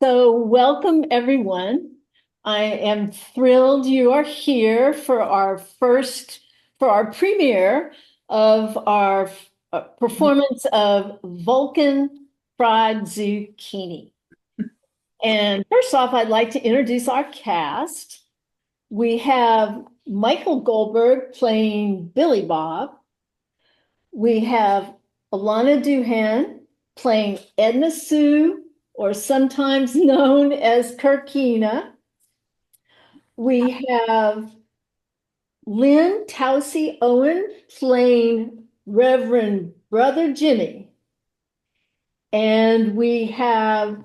So welcome, everyone. I am thrilled you are here for our premiere of our performance of Vulcan-Fried Zucchini. And first off, I'd like to introduce our cast. We have Michael Goldberg playing Billy Bob. We have Alana Duhan playing Edna Sue, or sometimes known as Kirkina. We have Lynn Towsey Owen playing Reverend Brother Jimmy. And we have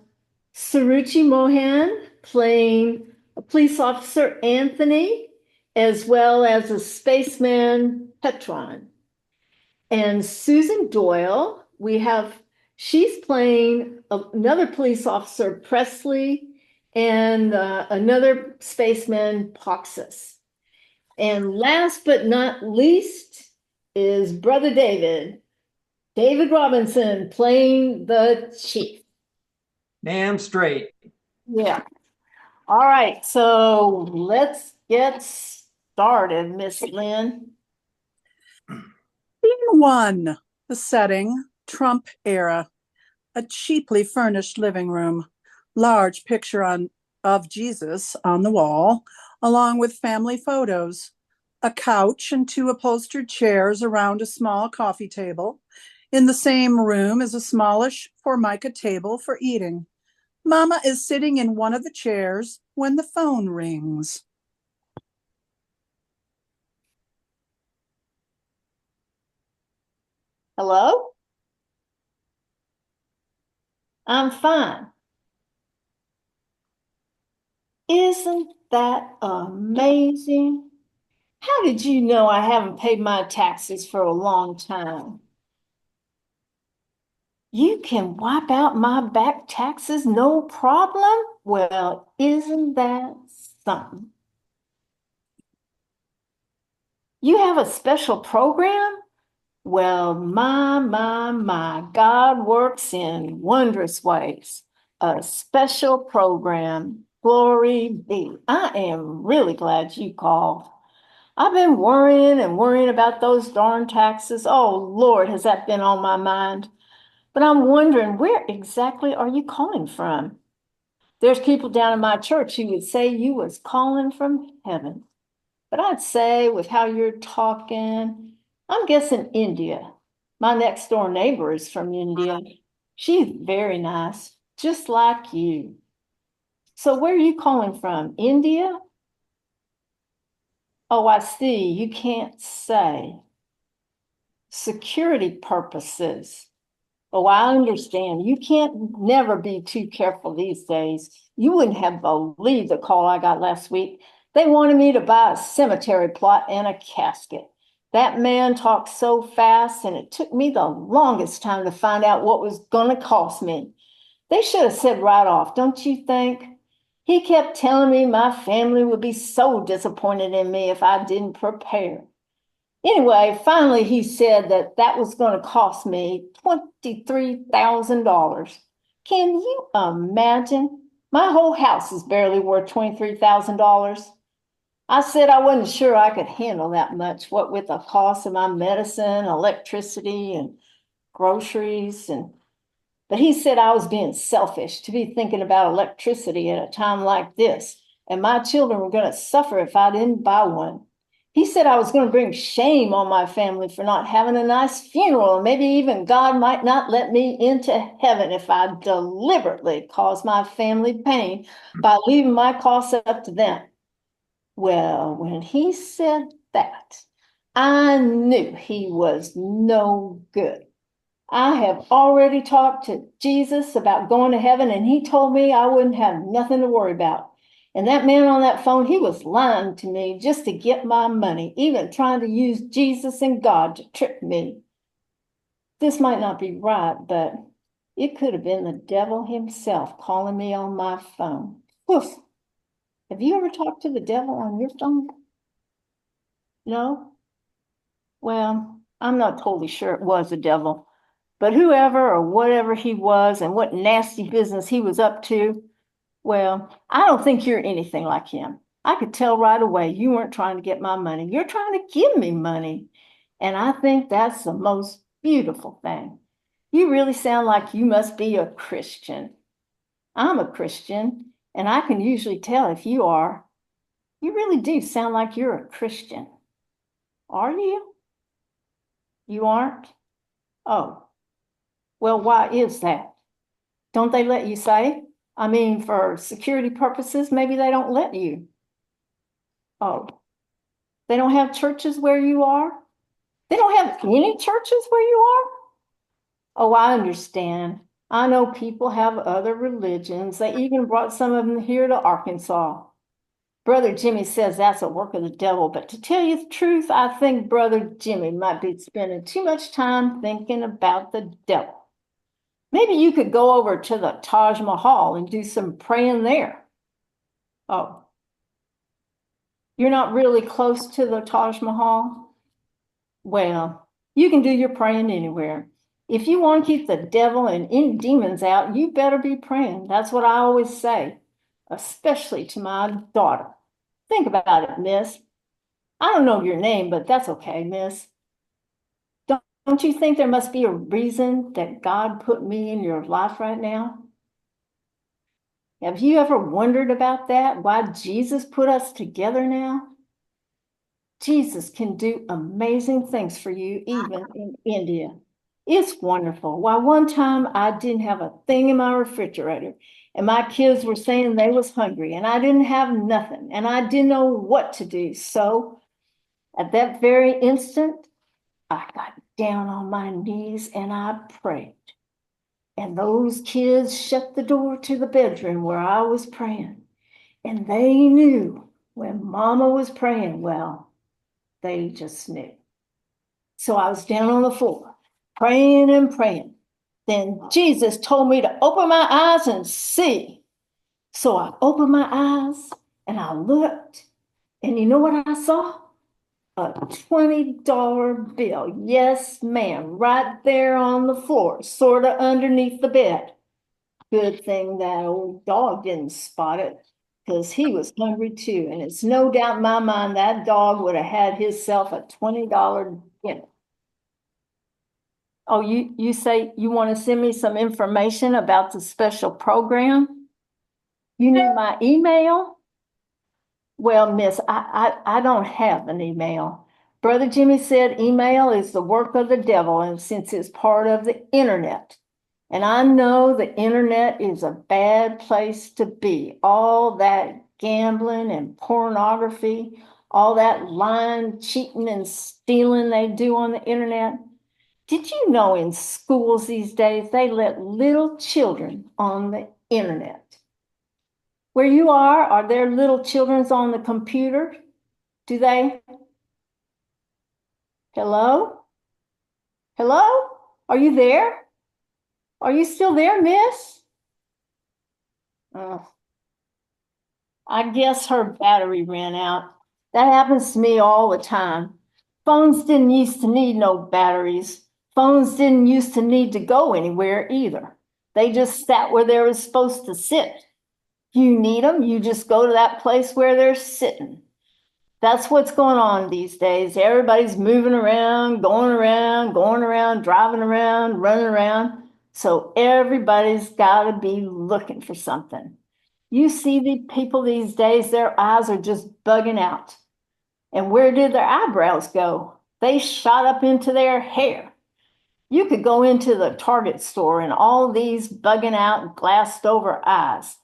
Saruchi Mohan playing a police officer Anthony, as well as a spaceman Petron. And Susan Doyle, she's playing another police officer, Presley, and another spaceman, Poxus. And last but not least is Brother David Robinson, playing the chief. Damn straight. Yeah. All right, so let's get started, Miss Lynn. Scene one, the setting, Trump era. A cheaply furnished living room. Large picture of Jesus on the wall, along with family photos. A couch and two upholstered chairs around a small coffee table. In the same room is a smallish formica table for eating. Mama is sitting in one of the chairs when the phone rings. Hello? I'm fine. Isn't that amazing? How did you know I haven't paid my taxes for a long time? You can wipe out my back taxes, no problem? Well, isn't that something? You have a special program? Well, my, God works in wondrous ways. A special program. Glory be. I am really glad you called. I've been worrying and worrying about those darn taxes. Oh, Lord, has that been on my mind? But I'm wondering, where exactly are you calling from? There's people down in my church who would say you was calling from heaven. But I'd say with how you're talking, I'm guessing India. My next door neighbor is from India. She's very nice, just like you. So where are you calling from? India? Oh, I see. You can't say. Security purposes. Oh, I understand. You can't never be too careful these days. You wouldn't have believed the call I got last week. They wanted me to buy a cemetery plot and a casket. That man talked so fast, and it took me the longest time to find out what was going to cost me. They should have said right off, don't you think? He kept telling me my family would be so disappointed in me if I didn't prepare. Anyway, finally, he said that was going to cost me $23,000. Can you imagine? My whole house is barely worth $23,000. I said I wasn't sure I could handle that much, what with the cost of my medicine, electricity, and groceries. But he said I was being selfish to be thinking about electricity at a time like this, and my children were going to suffer if I didn't buy one. He said I was going to bring shame on my family for not having a nice funeral, and maybe even God might not let me into heaven if I deliberately caused my family pain by leaving my costs up to them. Well, when he said that, I knew he was no good. I have already talked to Jesus about going to heaven, and he told me I wouldn't have nothing to worry about. And that man on that phone, he was lying to me just to get my money, even trying to use Jesus and God to trick me. This might not be right, but it could have been the devil himself calling me on my phone. Woof. Have you ever talked to the devil on your phone? No? Well, I'm not totally sure it was the devil. But whoever or whatever he was and what nasty business he was up to, Well, I don't think you're anything like him. I could tell right away you weren't trying to get my money. You're trying to give me money. And I think that's the most beautiful thing. You really sound like you must be a Christian. I'm a Christian, and I can usually tell if you are. You really do sound like you're a Christian. Are you? You aren't? Oh, well, why is that? Don't they let you say? I mean, for security purposes, maybe they don't let you. Oh, they don't have churches where you are? They don't have any churches where you are? Oh, I understand. I know people have other religions. They even brought some of them here to Arkansas. Brother Jimmy says that's a work of the devil, but to tell you the truth, I think Brother Jimmy might be spending too much time thinking about the devil. Maybe you could go over to the Taj Mahal and do some praying there. Oh, you're not really close to the Taj Mahal? Well, you can do your praying anywhere. If you want to keep the devil and any demons out, you better be praying. That's what I always say, especially to my daughter. Think about it, miss. I don't know your name, but that's okay, miss. Don't you think there must be a reason that God put me in your life right now? Have you ever wondered about that? Why Jesus put us together now? Jesus can do amazing things for you, even in India. It's wonderful. Why, one time I didn't have a thing in my refrigerator, and my kids were saying they was hungry, and I didn't have nothing, and I didn't know what to do. So at that very instant, I got down on my knees and I prayed. And those kids shut the door to the bedroom where I was praying. And they knew when Mama was praying well. They just knew. So I was down on the floor, praying and praying. Then Jesus told me to open my eyes and see. So I opened my eyes and I looked. And you know what I saw? A $20 bill. Yes, ma'am, right there on the floor, sort of underneath the bed. Good thing that old dog didn't spot it, because he was hungry too. And it's no doubt in my mind that dog would have had himself a $20 dinner. Oh, you say you want to send me some information about the special program? You need my email? Well, miss, I don't have an email. Brother Jimmy said email is the work of the devil, and since it's part of the internet. And I know the internet is a bad place to be. All that gambling and pornography, all that lying, cheating, and stealing they do on the internet. Did you know in schools these days they let little children on the internet? Where you are there little children's on the computer? Do they? Hello? Hello? Are you there? Are you still there, miss? I guess her battery ran out. That happens to me all the time. Phones didn't used to need no batteries. Phones didn't used to need to go anywhere either. They just sat where they were supposed to sit. You need them, you just go to that place where they're sitting. That's what's going on these days. Everybody's moving around, going around, driving around, running around. So everybody's got to be looking for something. You see the people these days, their eyes are just bugging out. And where did their eyebrows go? They shot up into their hair. You could go into the Target store and all these bugging out, glassed over eyes.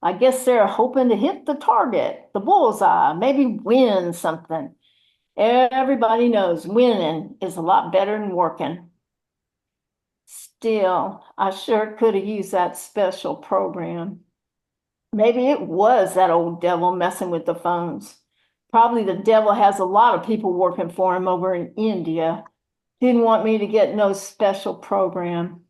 I guess they're hoping to hit the target, the bullseye, maybe win something. Everybody knows winning is a lot better than working. Still, I sure could have used that special program. Maybe it was that old devil messing with the phones. Probably the devil has a lot of people working for him over in India. Didn't want me to get no special program.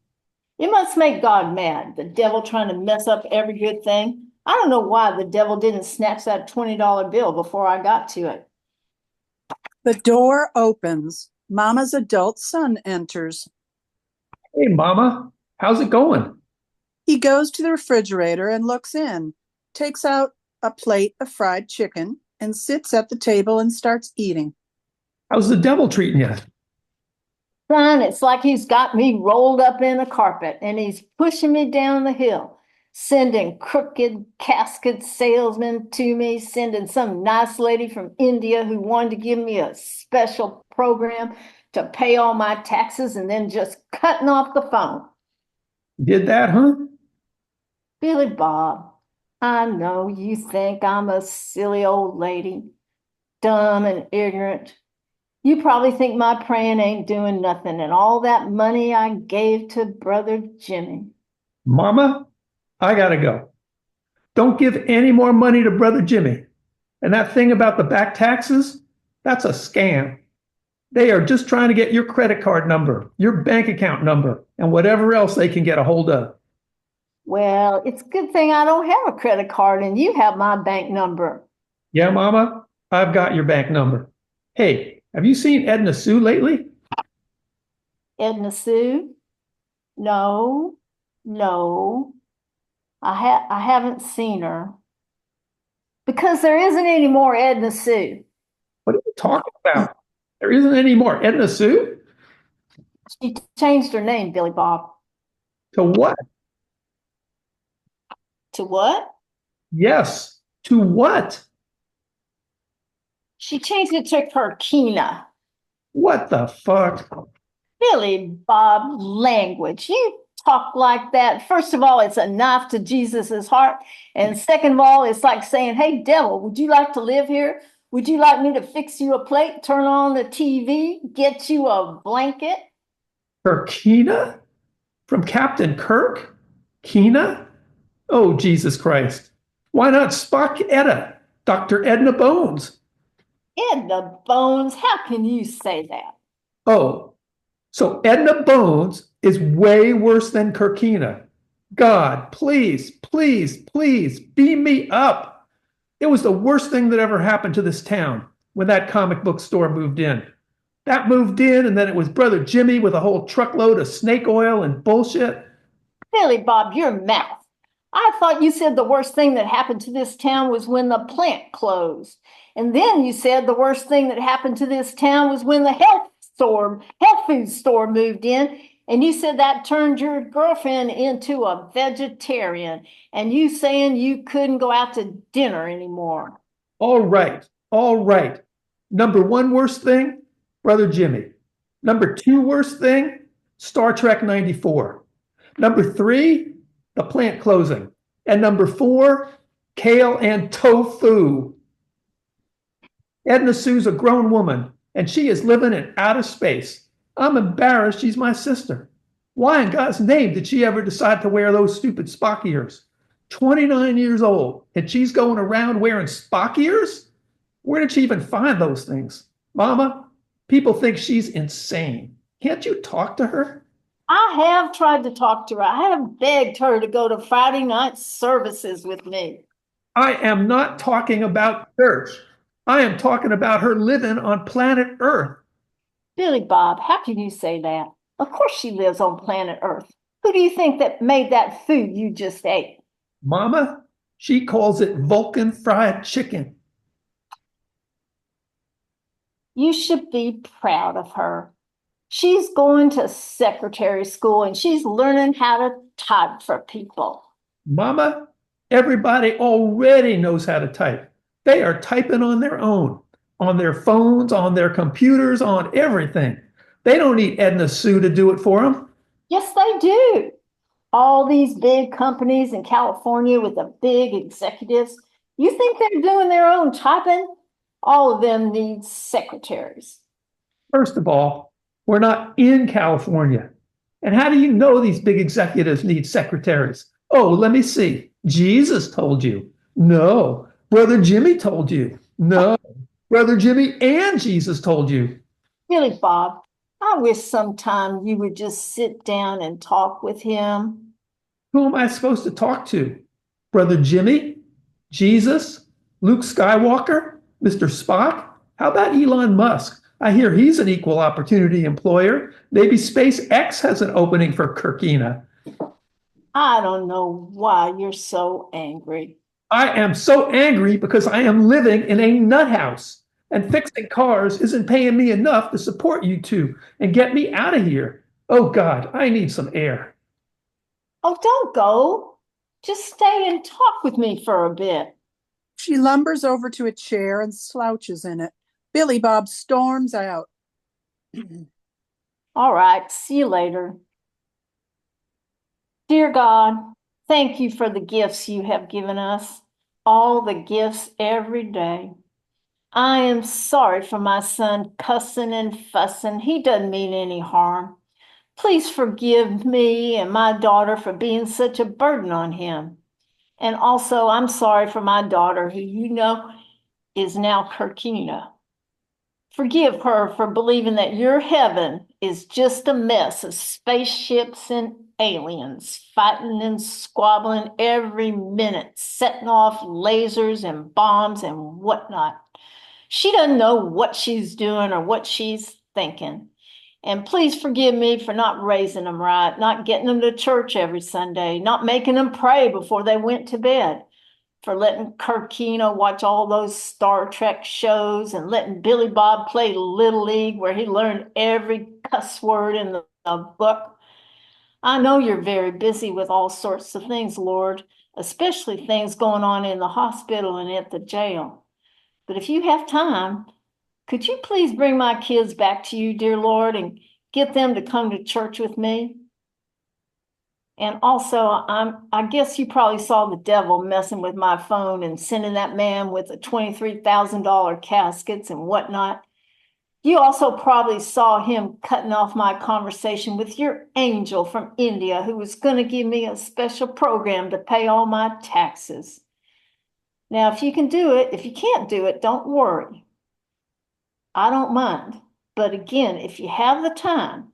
It must make God mad, the devil trying to mess up every good thing. I don't know why the devil didn't snatch that $20 bill before I got to it. The door opens. Mama's adult son enters. Hey, Mama, how's it going? He goes to the refrigerator and looks in. takes out a plate of fried chicken and sits at the table and starts eating. How's the devil treating you? Son, it's like he's got me rolled up in a carpet and he's pushing me down the hill, sending crooked casket salesmen to me, sending some nice lady from India who wanted to give me a special program to pay all my taxes and then just cutting off the phone. Did that, huh? Billy Bob, I know you think I'm a silly old lady, dumb and ignorant. You probably think my praying ain't doing nothing and all that money I gave to Brother Jimmy. Mama, I gotta go. Don't give any more money to Brother Jimmy. And that thing about the back taxes, that's a scam. They are just trying to get your credit card number, your bank account number, and whatever else they can get a hold of. Well, it's a good thing I don't have a credit card and you have my bank number. Yeah, Mama, I've got your bank number. Hey, have you seen Edna Sue lately? Edna Sue? No, no. I haven't seen her. Because there isn't any more Edna Sue. What are you talking about? There isn't any more Edna Sue? She changed her name, Billy Bob. To what? To what? Yes, to what? She changed it to Kirkina. What the fuck? Billy Bob, language. You talk like that. First of all, it's a knife to Jesus's heart. And second of all, it's like saying, hey, devil, would you like to live here? Would you like me to fix you a plate, turn on the TV, get you a blanket? Kirkina? From Captain Kirk? Kina? Oh, Jesus Christ. Why not Spock Edda, Dr. Edna Bones? Edna Bones, how can you say that? Oh, so Edna Bones is way worse than Kirkina. God, please, please, please beam me up. It was the worst thing that ever happened to this town when that comic book store moved in. That moved in, and then it was Brother Jimmy with a whole truckload of snake oil and bullshit. Billy Bob, your mouth. I thought you said the worst thing that happened to this town was when the plant closed. And then you said the worst thing that happened to this town was when the health food store moved in. And you said that turned your girlfriend into a vegetarian. And you saying you couldn't go out to dinner anymore. All right, all right. Number one worst thing, Brother Jimmy. Number two worst thing, Star Trek 94. Number three, the plant closing. And number four, kale and tofu. Edna Sue's a grown woman, and she is living in outer space. I'm embarrassed she's my sister. Why in God's name did she ever decide to wear those stupid Spock ears? 29 years old, and she's going around wearing Spock ears? Where did she even find those things? Mama, people think she's insane. Can't you talk to her? I have tried to talk to her. I have begged her to go to Friday night services with me. I am not talking about church. I am talking about her living on planet Earth. Billy Bob, how can you say that? Of course she lives on planet Earth. Who do you think that made that food you just ate? Mama, she calls it Vulcan-Fried chicken. You should be proud of her. She's going to secretary school and she's learning how to type for people. Mama, everybody already knows how to type. They are typing on their own, on their phones, on their computers, on everything. They don't need Edna Sue to do it for them. Yes, they do. All these big companies in California with the big executives, you think they're doing their own typing? All of them need secretaries. First of all, we're not in California. And how do you know these big executives need secretaries? Oh, let me see. Jesus told you. No. Brother Jimmy told you. No. Brother Jimmy and Jesus told you. Billy Bob, I wish sometime you would just sit down and talk with him. Who am I supposed to talk to? Brother Jimmy? Jesus? Luke Skywalker? Mr. Spock? How about Elon Musk? I hear he's an equal opportunity employer. Maybe SpaceX has an opening for Kirkina. I don't know why you're so angry. I am so angry because I am living in a nut house and fixing cars isn't paying me enough to support you two and get me out of here. Oh God, I need some air. Oh, don't go. Just stay and talk with me for a bit. She lumbers over to a chair and slouches in it. Billy Bob storms out. All right, see you later. Dear God, thank you for the gifts you have given us, all the gifts every day. I am sorry for my son cussing and fussing. He doesn't mean any harm. Please forgive me and my daughter for being such a burden on him. And also, I'm sorry for my daughter, who is now Kirkina. Forgive her for believing that your heaven is just a mess of spaceships and aliens fighting and squabbling every minute, setting off lasers and bombs and whatnot. She doesn't know what she's doing or what she's thinking. And please forgive me for not raising them right, not getting them to church every Sunday, not making them pray before they went to bed, for letting Kirkina watch all those Star Trek shows and letting Billy Bob play Little League where he learned every cuss word in the book. I know you're very busy with all sorts of things, Lord, especially things going on in the hospital and at the jail. But if you have time, could you please bring my kids back to you, dear Lord, and get them to come to church with me? And also, I guess you probably saw the devil messing with my phone and sending that man with the $23,000 caskets and whatnot. You also probably saw him cutting off my conversation with your angel from India who was going to give me a special program to pay all my taxes. Now, if you can do it, if you can't do it, don't worry. I don't mind. But again, if you have the time,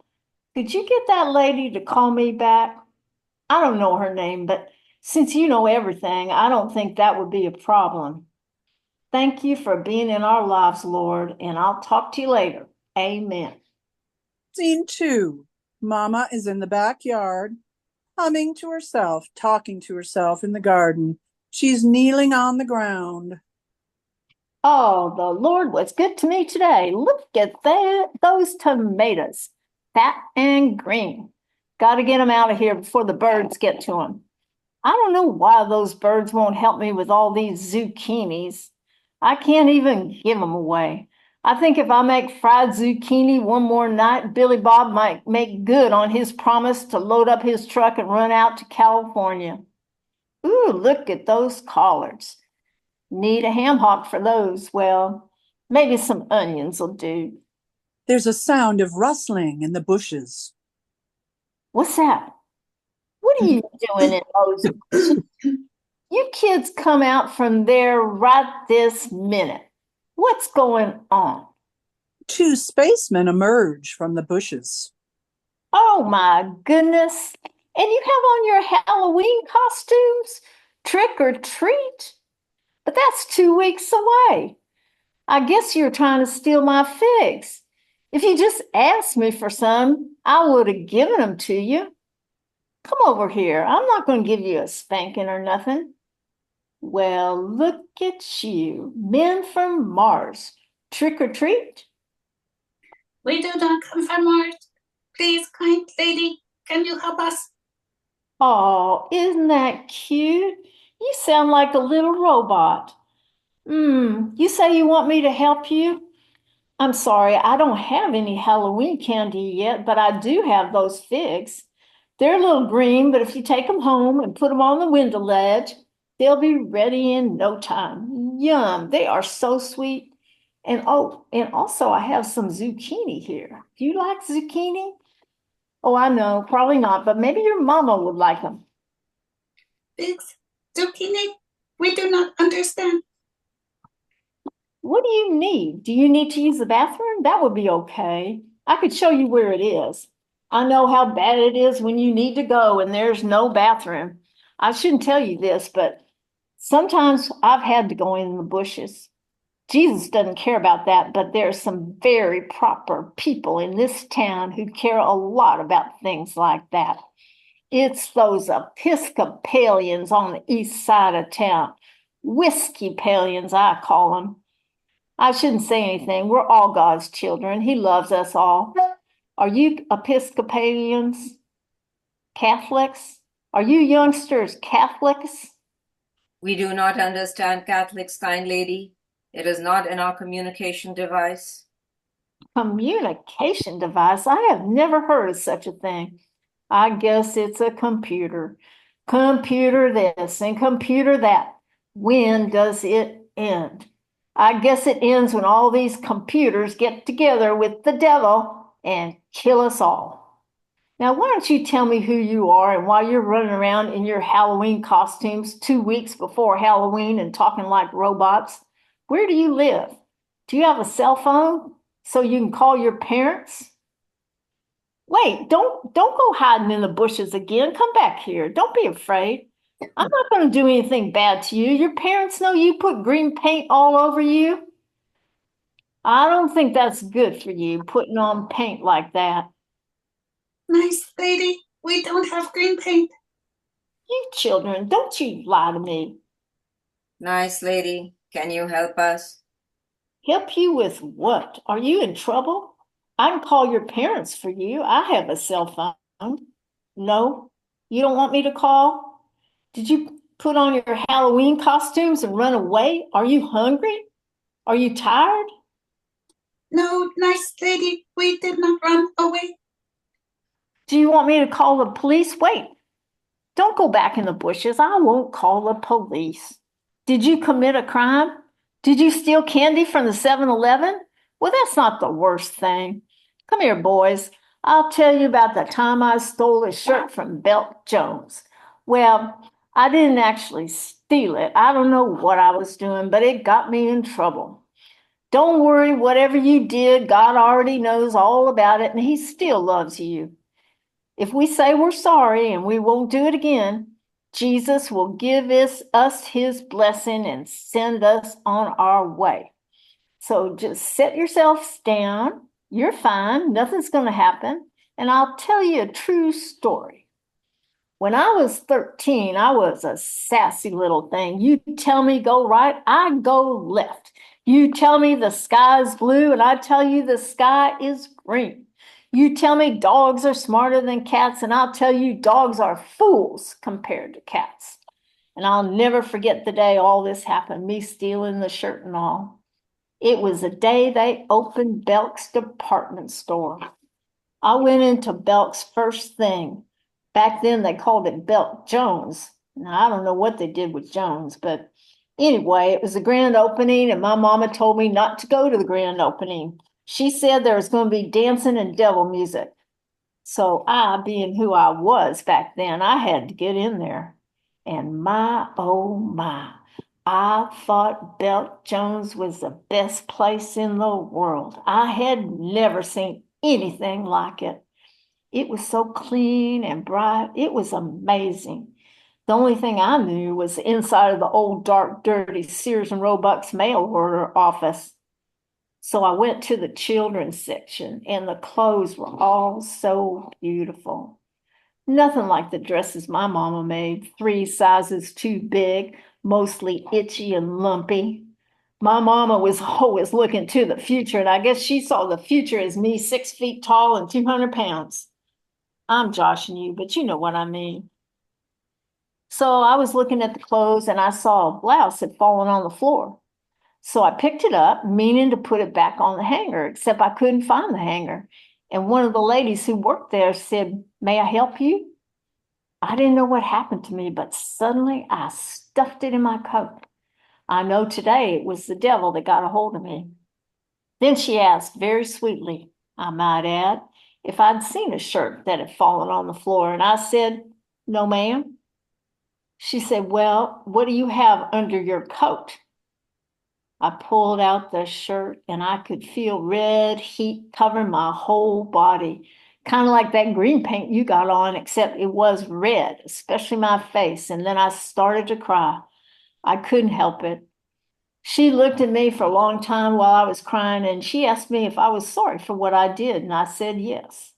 could you get that lady to call me back? I don't know her name, but since you know everything, I don't think that would be a problem. Thank you for being in our lives, Lord, and I'll talk to you later. Amen. Scene 2. Mama is in the backyard, humming to herself, talking to herself in the garden. She's kneeling on the ground. Oh, the Lord was good to me today. Look at those tomatoes, fat and green. Got to get them out of here before the birds get to them. I don't know why those birds won't help me with all these zucchinis. I can't even give them away. I think if I make fried zucchini one more night, Billy Bob might make good on his promise to load up his truck and run out to California. Ooh, look at those collards. Need a ham hock for those. Well, maybe some onions will do. There's a sound of rustling in the bushes. What's that? What are you doing in those bushes? You kids come out from there right this minute. What's going on? 2 spacemen emerge from the bushes. Oh my goodness. And you have on your Halloween costumes? Trick or treat? But that's 2 weeks away. I guess you're trying to steal my figs. If you just asked me for some, I would have given them to you. Come over here. I'm not going to give you a spanking or nothing. Well, look at you, men from Mars. Trick or treat? We do not come from Mars. Please, kind lady, can you help us? Oh, isn't that cute? You sound like a little robot. You say you want me to help you? I'm sorry, I don't have any Halloween candy yet, but I do have those figs. They're a little green, but if you take them home and put them on the window ledge, they'll be ready in no time. Yum, they are so sweet. And oh, and also I have some zucchini here. Do you like zucchini? Oh, I know, probably not, but maybe your mama would like them. Figs, zucchini, we do not understand. What do you need? Do you need to use the bathroom? That would be okay. I could show you where it is. I know how bad it is when you need to go and there's no bathroom. I shouldn't tell you this, but sometimes I've had to go in the bushes. Jesus doesn't care about that, but there are some very proper people in this town who care a lot about things like that. It's those Episcopalians on the east side of town Whiskey Palians, I call them. I shouldn't say anything. We're all God's children. He loves us all. Are you Episcopalians? Catholics? Are you youngsters Catholics? We do not understand Catholics, kind lady. It is not in our communication device. Communication device? I have never heard of such a thing. I guess it's a computer. Computer this and computer that. When does it end? I guess it ends when all these computers get together with the devil and kill us all. Now, why don't you tell me who you are and why you're running around in your Halloween costumes 2 weeks before Halloween and talking like robots? Where do you live? Do you have a cell phone so you can call your parents? Wait, don't go hiding in the bushes again. Come back here. Don't be afraid. I'm not going to do anything bad to you. Your parents know you put green paint all over you. I don't think that's good for you, putting on paint like that. Nice lady, we don't have green paint. You children, don't you lie to me. Nice lady, can you help us? Help you with what? Are you in trouble? I can call your parents for you. I have a cell phone. No, you don't want me to call? Did you put on your Halloween costumes and run away? Are you hungry? Are you tired? No, nice lady, we did not run away. Do you want me to call the police? Wait, don't go back in the bushes. I won't call the police. Did you commit a crime? Did you steal candy from the 7-Eleven? Well, that's not the worst thing. Come here, boys. I'll tell you about the time I stole a shirt from Belt Jones. Well, I didn't actually steal it. I don't know what I was doing, but it got me in trouble. Don't worry, whatever you did, God already knows all about it, and He still loves you. If we say we're sorry and we won't do it again, Jesus will give us His blessing and send us on our way. So just set yourselves down. You're fine. Nothing's going to happen. And I'll tell you a true story. When I was 13, I was a sassy little thing. You tell me go right, I go left. You tell me the sky's blue, and I tell you the sky is green. You tell me dogs are smarter than cats, and I'll tell you dogs are fools compared to cats. And I'll never forget the day all this happened, me stealing the shirt and all. It was the day they opened Belk's department store. I went into Belk's first thing. Back then they called it Belt Jones. Now, I don't know what they did with Jones, but anyway, it was the grand opening, and my mama told me not to go to the grand opening. She said there was going to be dancing and devil music. So I, being who I was back then, I had to get in there. And my, oh my, I thought Belt Jones was the best place in the world. I had never seen anything like it. It was so clean and bright. It was amazing. The only thing I knew was the inside of the old, dark, dirty Sears and Roebuck's mail order office. So I went to the children's section, and the clothes were all so beautiful. Nothing like the dresses my mama made, 3 sizes too big, mostly itchy and lumpy. My mama was always looking to the future, and I guess she saw the future as me 6 feet tall and 200 pounds. I'm joshing you, but you know what I mean. So I was looking at the clothes, and I saw a blouse had fallen on the floor. So I picked it up, meaning to put it back on the hanger, except I couldn't find the hanger. And one of the ladies who worked there said, "May I help you?" I didn't know what happened to me, but suddenly I stuffed it in my coat. I know today it was the devil that got a hold of me. Then she asked very sweetly, I might add, if I'd seen a shirt that had fallen on the floor. And I said, "No, ma'am." She said, "Well, what do you have under your coat?" I pulled out the shirt, and I could feel red heat covering my whole body, kind of like that green paint you got on, except it was red, especially my face. And then I started to cry. I couldn't help it. She looked at me for a long time while I was crying, and she asked me if I was sorry for what I did, and I said yes.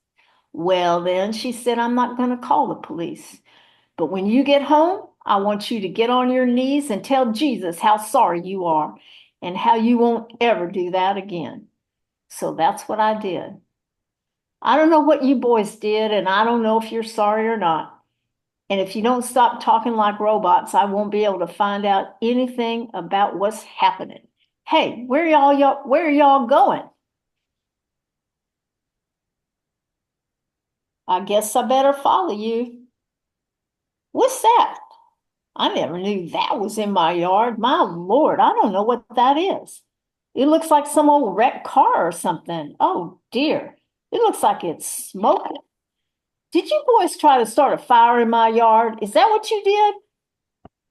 "Well, then," she said, "I'm not going to call the police. But when you get home, I want you to get on your knees and tell Jesus how sorry you are and how you won't ever do that again. So that's what I did. I don't know what you boys did, and I don't know if you're sorry or not. And if you don't stop talking like robots, I won't be able to find out anything about what's happening. Hey, where are y'all going? I guess I better follow you. What's that? I never knew that was in my yard. My Lord, I don't know what that is. It looks like some old wrecked car or something. Oh dear, it looks like it's smoking. Did you boys try to start a fire in my yard? Is that what you did?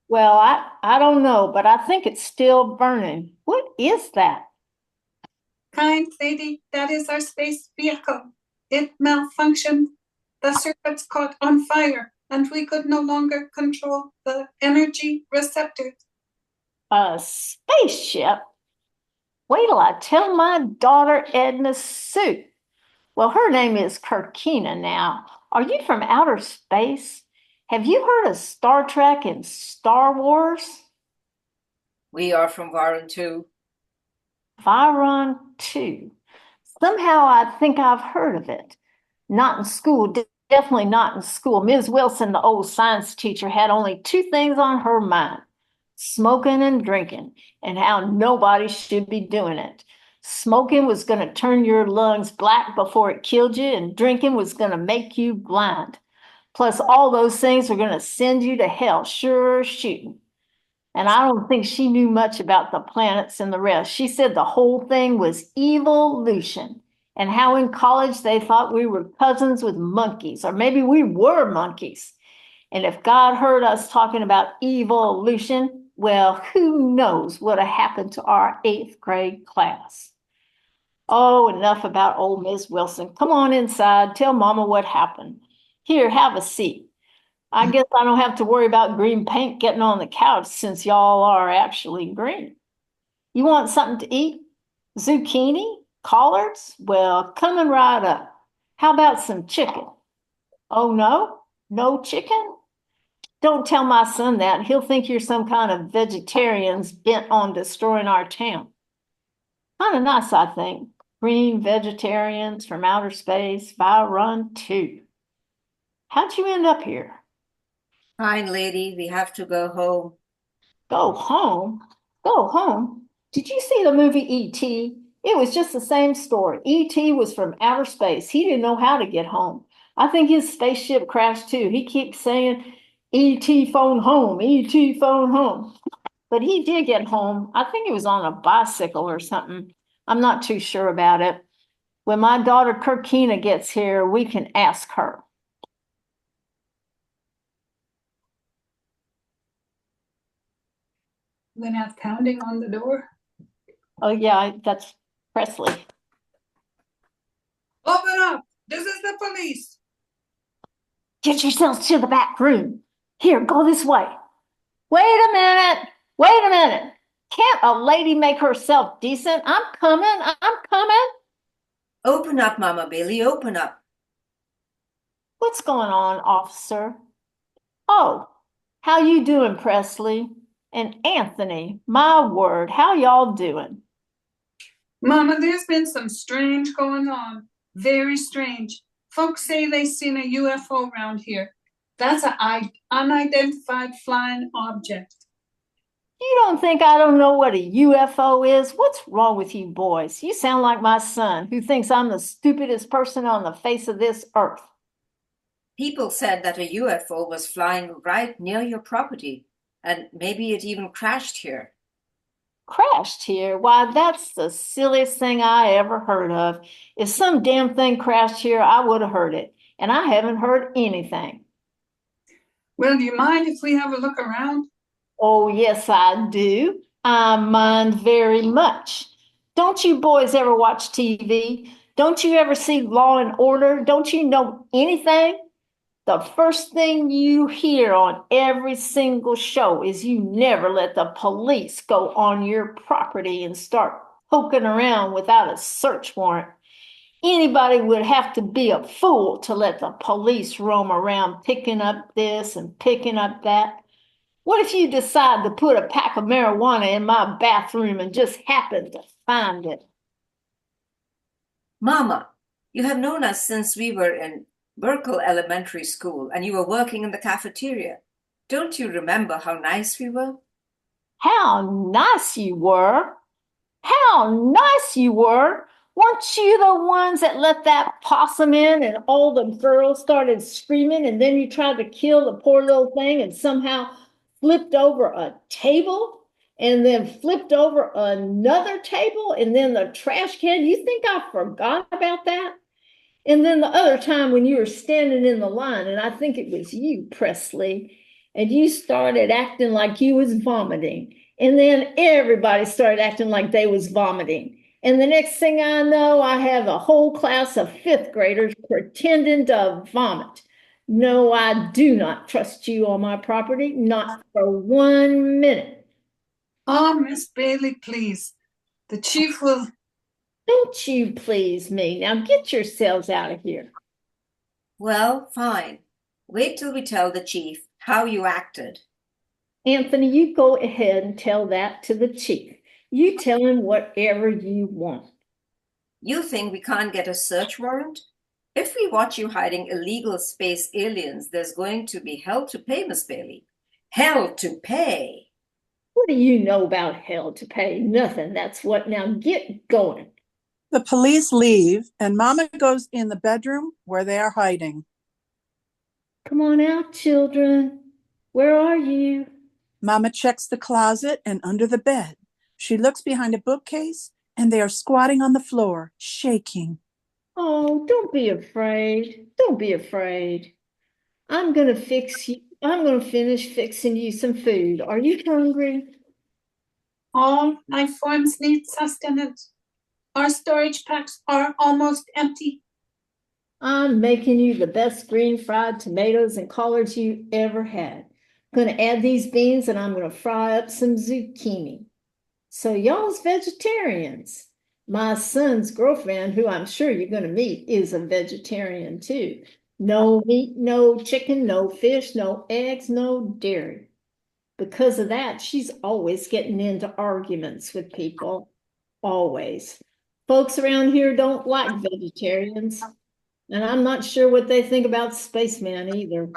Well, I don't know, but I think it's still burning. What is that? Kind lady, that is our space vehicle. It malfunctioned. The circuits caught on fire, and we could no longer control the energy receptors. A spaceship? Wait till I tell my daughter Edna Sue. Well, her name is Kirkina now. Are you from outer space? Have you heard of Star Trek and Star Wars? We are from Varan too. Viron 2. Somehow I think I've heard of it. Not in school, definitely not in school. Ms. Wilson, the old science teacher, had only two things on her mind: smoking and drinking, and how nobody should be doing it. Smoking was going to turn your lungs black before it killed you, and drinking was going to make you blind. Plus, all those things were going to send you to hell, sure shooting. And I don't think she knew much about the planets and the rest. She said the whole thing was evolution, and how in college they thought we were cousins with monkeys, or maybe we were monkeys. And if God heard us talking about evolution, well, who knows what had happened to our 8th grade class. Oh, enough about old Miss Wilson. Come on inside, tell Mama what happened. Here, have a seat. I guess I don't have to worry about green paint getting on the couch since y'all are actually green. You want something to eat? Zucchini? Collards? Well, coming right up. How about some chicken? Oh, no? No chicken? Don't tell my son that. He'll think you're some kind of vegetarians bent on destroying our town. Kind of nice, I think. Green vegetarians from outer space, Viron 2. How'd you end up here? Kind lady, we have to go home. Go home? Go home? Did you see the movie E.T.? It was just the same story. E.T. was from outer space. He didn't know how to get home. I think his spaceship crashed too. He keeps saying, E.T. phone home, E.T. phone home. But he did get home. I think he was on a bicycle or something. I'm not too sure about it. When my daughter Kirkina gets here, we can ask her. Then have pounding on the door. Oh, yeah, that's Presley. Open up! This is the police! Get yourselves to the back room. Here, go this way. Wait a minute. Wait a minute. Can't a lady make herself decent? I'm coming. I'm coming. Open up, Mama Bailey, open up. What's going on, officer? Oh, how you doing, Presley? And Anthony, my word, how y'all doing? Mama, there's been some strange going on. Very strange. Folks say they seen a UFO around here. That's an unidentified flying object. You don't think I don't know what a UFO is? What's wrong with you boys? You sound like my son, who thinks I'm the stupidest person on the face of this earth. People said that a UFO was flying right near your property, and maybe it even crashed here. Crashed here? Why, that's the silliest thing I ever heard of. If some damn thing crashed here, I would have heard it. And I haven't heard anything. Well, do you mind if we have a look around? Oh, yes, I do. I mind very much. Don't you boys ever watch TV? Don't you ever see Law and Order? Don't you know anything? The first thing you hear on every single show is you never let the police go on your property and start poking around without a search warrant. Anybody would have to be a fool to let the police roam around picking up this and picking up that. What if you decide to put a pack of marijuana in my bathroom and just happen to find it? Mama, you have known us since we were in Burkle Elementary School and you were working in the cafeteria. Don't you remember how nice we were? How nice you were! How nice you were! Weren't you the ones that let that possum in and all the girls started screaming and then you tried to kill the poor little thing and somehow flipped over a table and then flipped over another table and then the trash can? You think I forgot about that? And then the other time when you were standing in the line, and I think it was you, Presley, and you started acting like you was vomiting. And then everybody started acting like they was vomiting. And the next thing I know, I have a whole class of fifth graders pretending to vomit. No, I do not trust you on my property, not for 1 minute. Oh, Miss Bailey, please. The chief will. Don't you please me. Now get yourselves out of here. Well, fine. Wait till we tell the chief how you acted. Anthony, you go ahead and tell that to the chief. You tell him whatever you want. You think we can't get a search warrant? If we watch you hiding illegal space aliens, there's going to be hell to pay, Miss Bailey. Hell to pay. What do you know about hell to pay? Nothing. That's what. Now get going. The police leave, and Mama goes in the bedroom where they are hiding. Come on out, children. Where are you? Mama checks the closet and under the bed. She looks behind a bookcase, and they are squatting on the floor, shaking. Oh, don't be afraid. Don't be afraid. I'm going to fix you. I'm going to finish fixing you some food. Are you hungry? All life forms need sustenance. Our storage packs are almost empty. I'm making you the best green fried tomatoes and collards you ever had. I'm going to add these beans and I'm going to fry up some zucchini. So y'all's vegetarians. My son's girlfriend, who I'm sure you're going to meet, is a vegetarian too. No meat, no chicken, no fish, no eggs, no dairy. Because of that, she's always getting into arguments with people. Always. Folks around here don't like vegetarians. And I'm not sure what they think about spacemen either.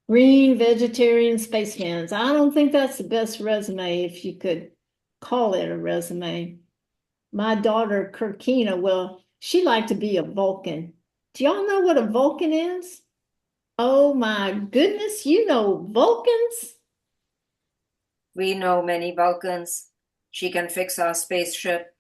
Green vegetarian spacemans. I don't think that's the best resume, if you could call it a resume. My daughter, Kirkina, well, she liked to be a Vulcan. Do y'all know what a Vulcan is? Oh my goodness, you know Vulcans? We know many Vulcans. She can fix our spaceship.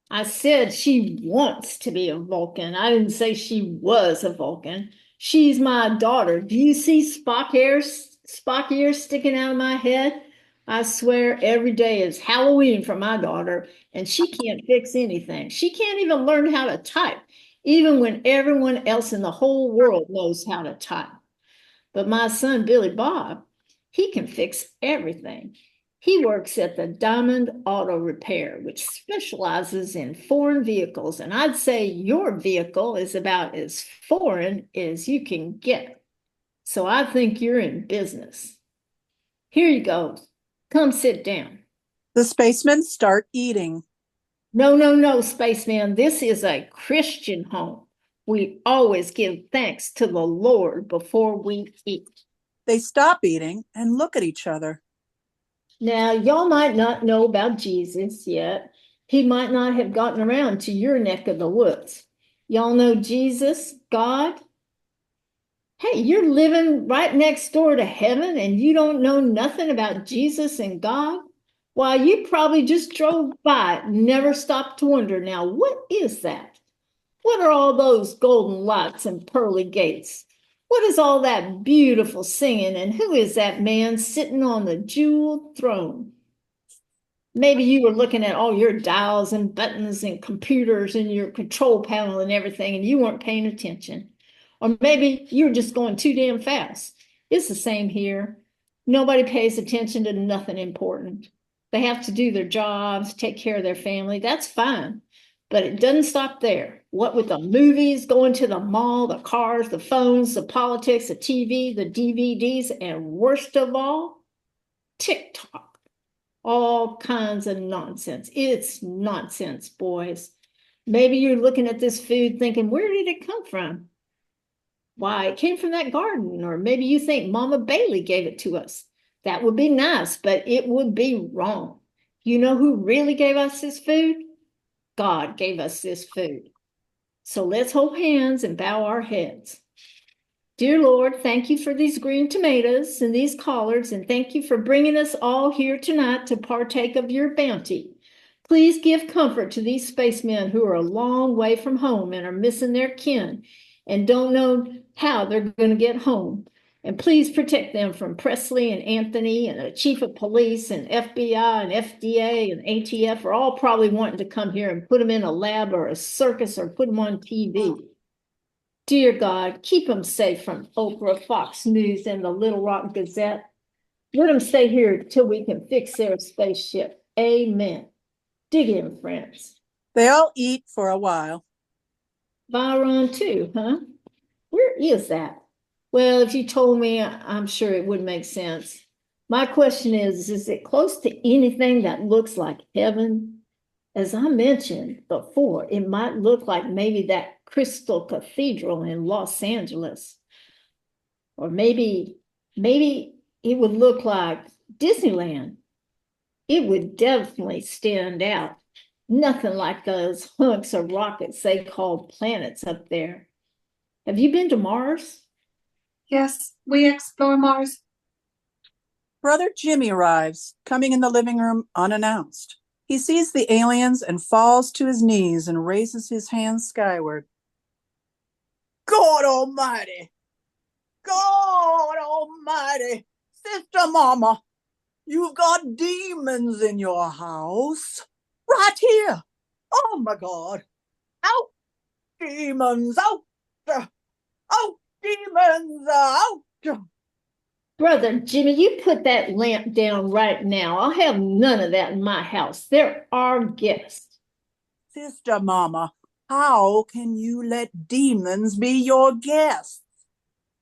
I said she wants to be a Vulcan. I didn't say she was a Vulcan. She's my daughter. Do you see Spock ears sticking out of my head? I swear every day is Halloween for my daughter, and she can't fix anything. She can't even learn how to type, even when everyone else in the whole world knows how to type. But my son, Billy Bob, he can fix everything. He works at the Diamond Auto Repair, which specializes in foreign vehicles. And I'd say your vehicle is about as foreign as you can get. So I think you're in business. Here you go. Come sit down. The spacemen start eating. No, spaceman. This is a Christian home. We always give thanks to the Lord before we eat. They stop eating and look at each other. Now, y'all might not know about Jesus yet. He might not have gotten around to your neck of the woods. Y'all know Jesus, God? Hey, you're living right next door to heaven and you don't know nothing about Jesus and God? Why, you probably just drove by it and never stopped to wonder, now, what is that? What are all those golden lights and pearly gates? What is all that beautiful singing, and who is that man sitting on the jeweled throne? Maybe you were looking at all your dials and buttons and computers and your control panel and everything, and you weren't paying attention. Or maybe you were just going too damn fast. It's the same here. Nobody pays attention to nothing important. They have to do their jobs, take care of their family. That's fine. But it doesn't stop there. What with the movies, going to the mall, the cars, the phones, the politics, the TV, the DVDs, and worst of all, TikTok, all kinds of nonsense. It's nonsense, boys. Maybe you're looking at this food thinking, where did it come from? Why, it came from that garden. Or maybe you think Mama Bailey gave it to us. That would be nice, but it would be wrong. You know who really gave us this food? God gave us this food. So let's hold hands and bow our heads. Dear Lord, thank you for these green tomatoes and these collards, and thank you for bringing us all here tonight to partake of your bounty. Please give comfort to these spacemen who are a long way from home and are missing their kin and don't know how they're going to get home. And please protect them from Presley and Anthony and the chief of police and FBI and FDA and ATF are all probably wanting to come here and put them in a lab or a circus or put them on TV. Dear God, keep them safe from Oprah, Fox News, and the Little Rock Gazette. Let them stay here till we can fix their spaceship. Amen. Dig in, friends. They all eat for a while. Byron too, huh? Where is that? Well, if you told me, I'm sure it would make sense. My question is it close to anything that looks like heaven? As I mentioned before, it might look like maybe that Crystal Cathedral in Los Angeles. Or maybe it would look like Disneyland. It would definitely stand out. Nothing like those hunks of rockets they call planets up there. Have you been to Mars? Yes, we explore Mars. Brother Jimmy arrives, coming in the living room unannounced. He sees the aliens and falls to his knees and raises his hands skyward. God Almighty! God Almighty! Sister Mama, you've got demons in your house. Right here. Oh my God. Out, demons, out. Out, demons, out. Brother Jimmy, you put that lamp down right now. I'll have none of that in my house. They're our guests. Sister Mama, how can you let demons be your guests?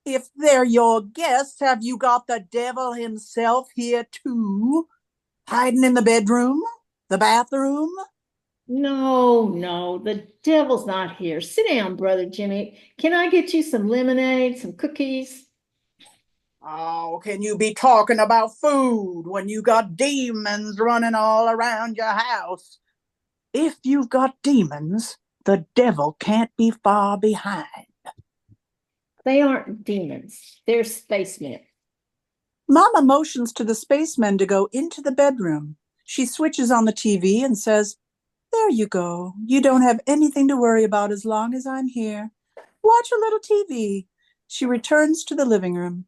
If they're your guests, have you got the devil himself here too? Hiding in the bedroom? The bathroom? No, the devil's not here. Sit down, Brother Jimmy. Can I get you some lemonade, some cookies? How can you be talking about food when you got demons running all around your house? If you've got demons, the devil can't be far behind. They aren't demons. They're spacemen. Mama motions to the spacemen to go into the bedroom. She switches on the TV and says, "There you go. You don't have anything to worry about as long as I'm here. Watch a little TV." She returns to the living room.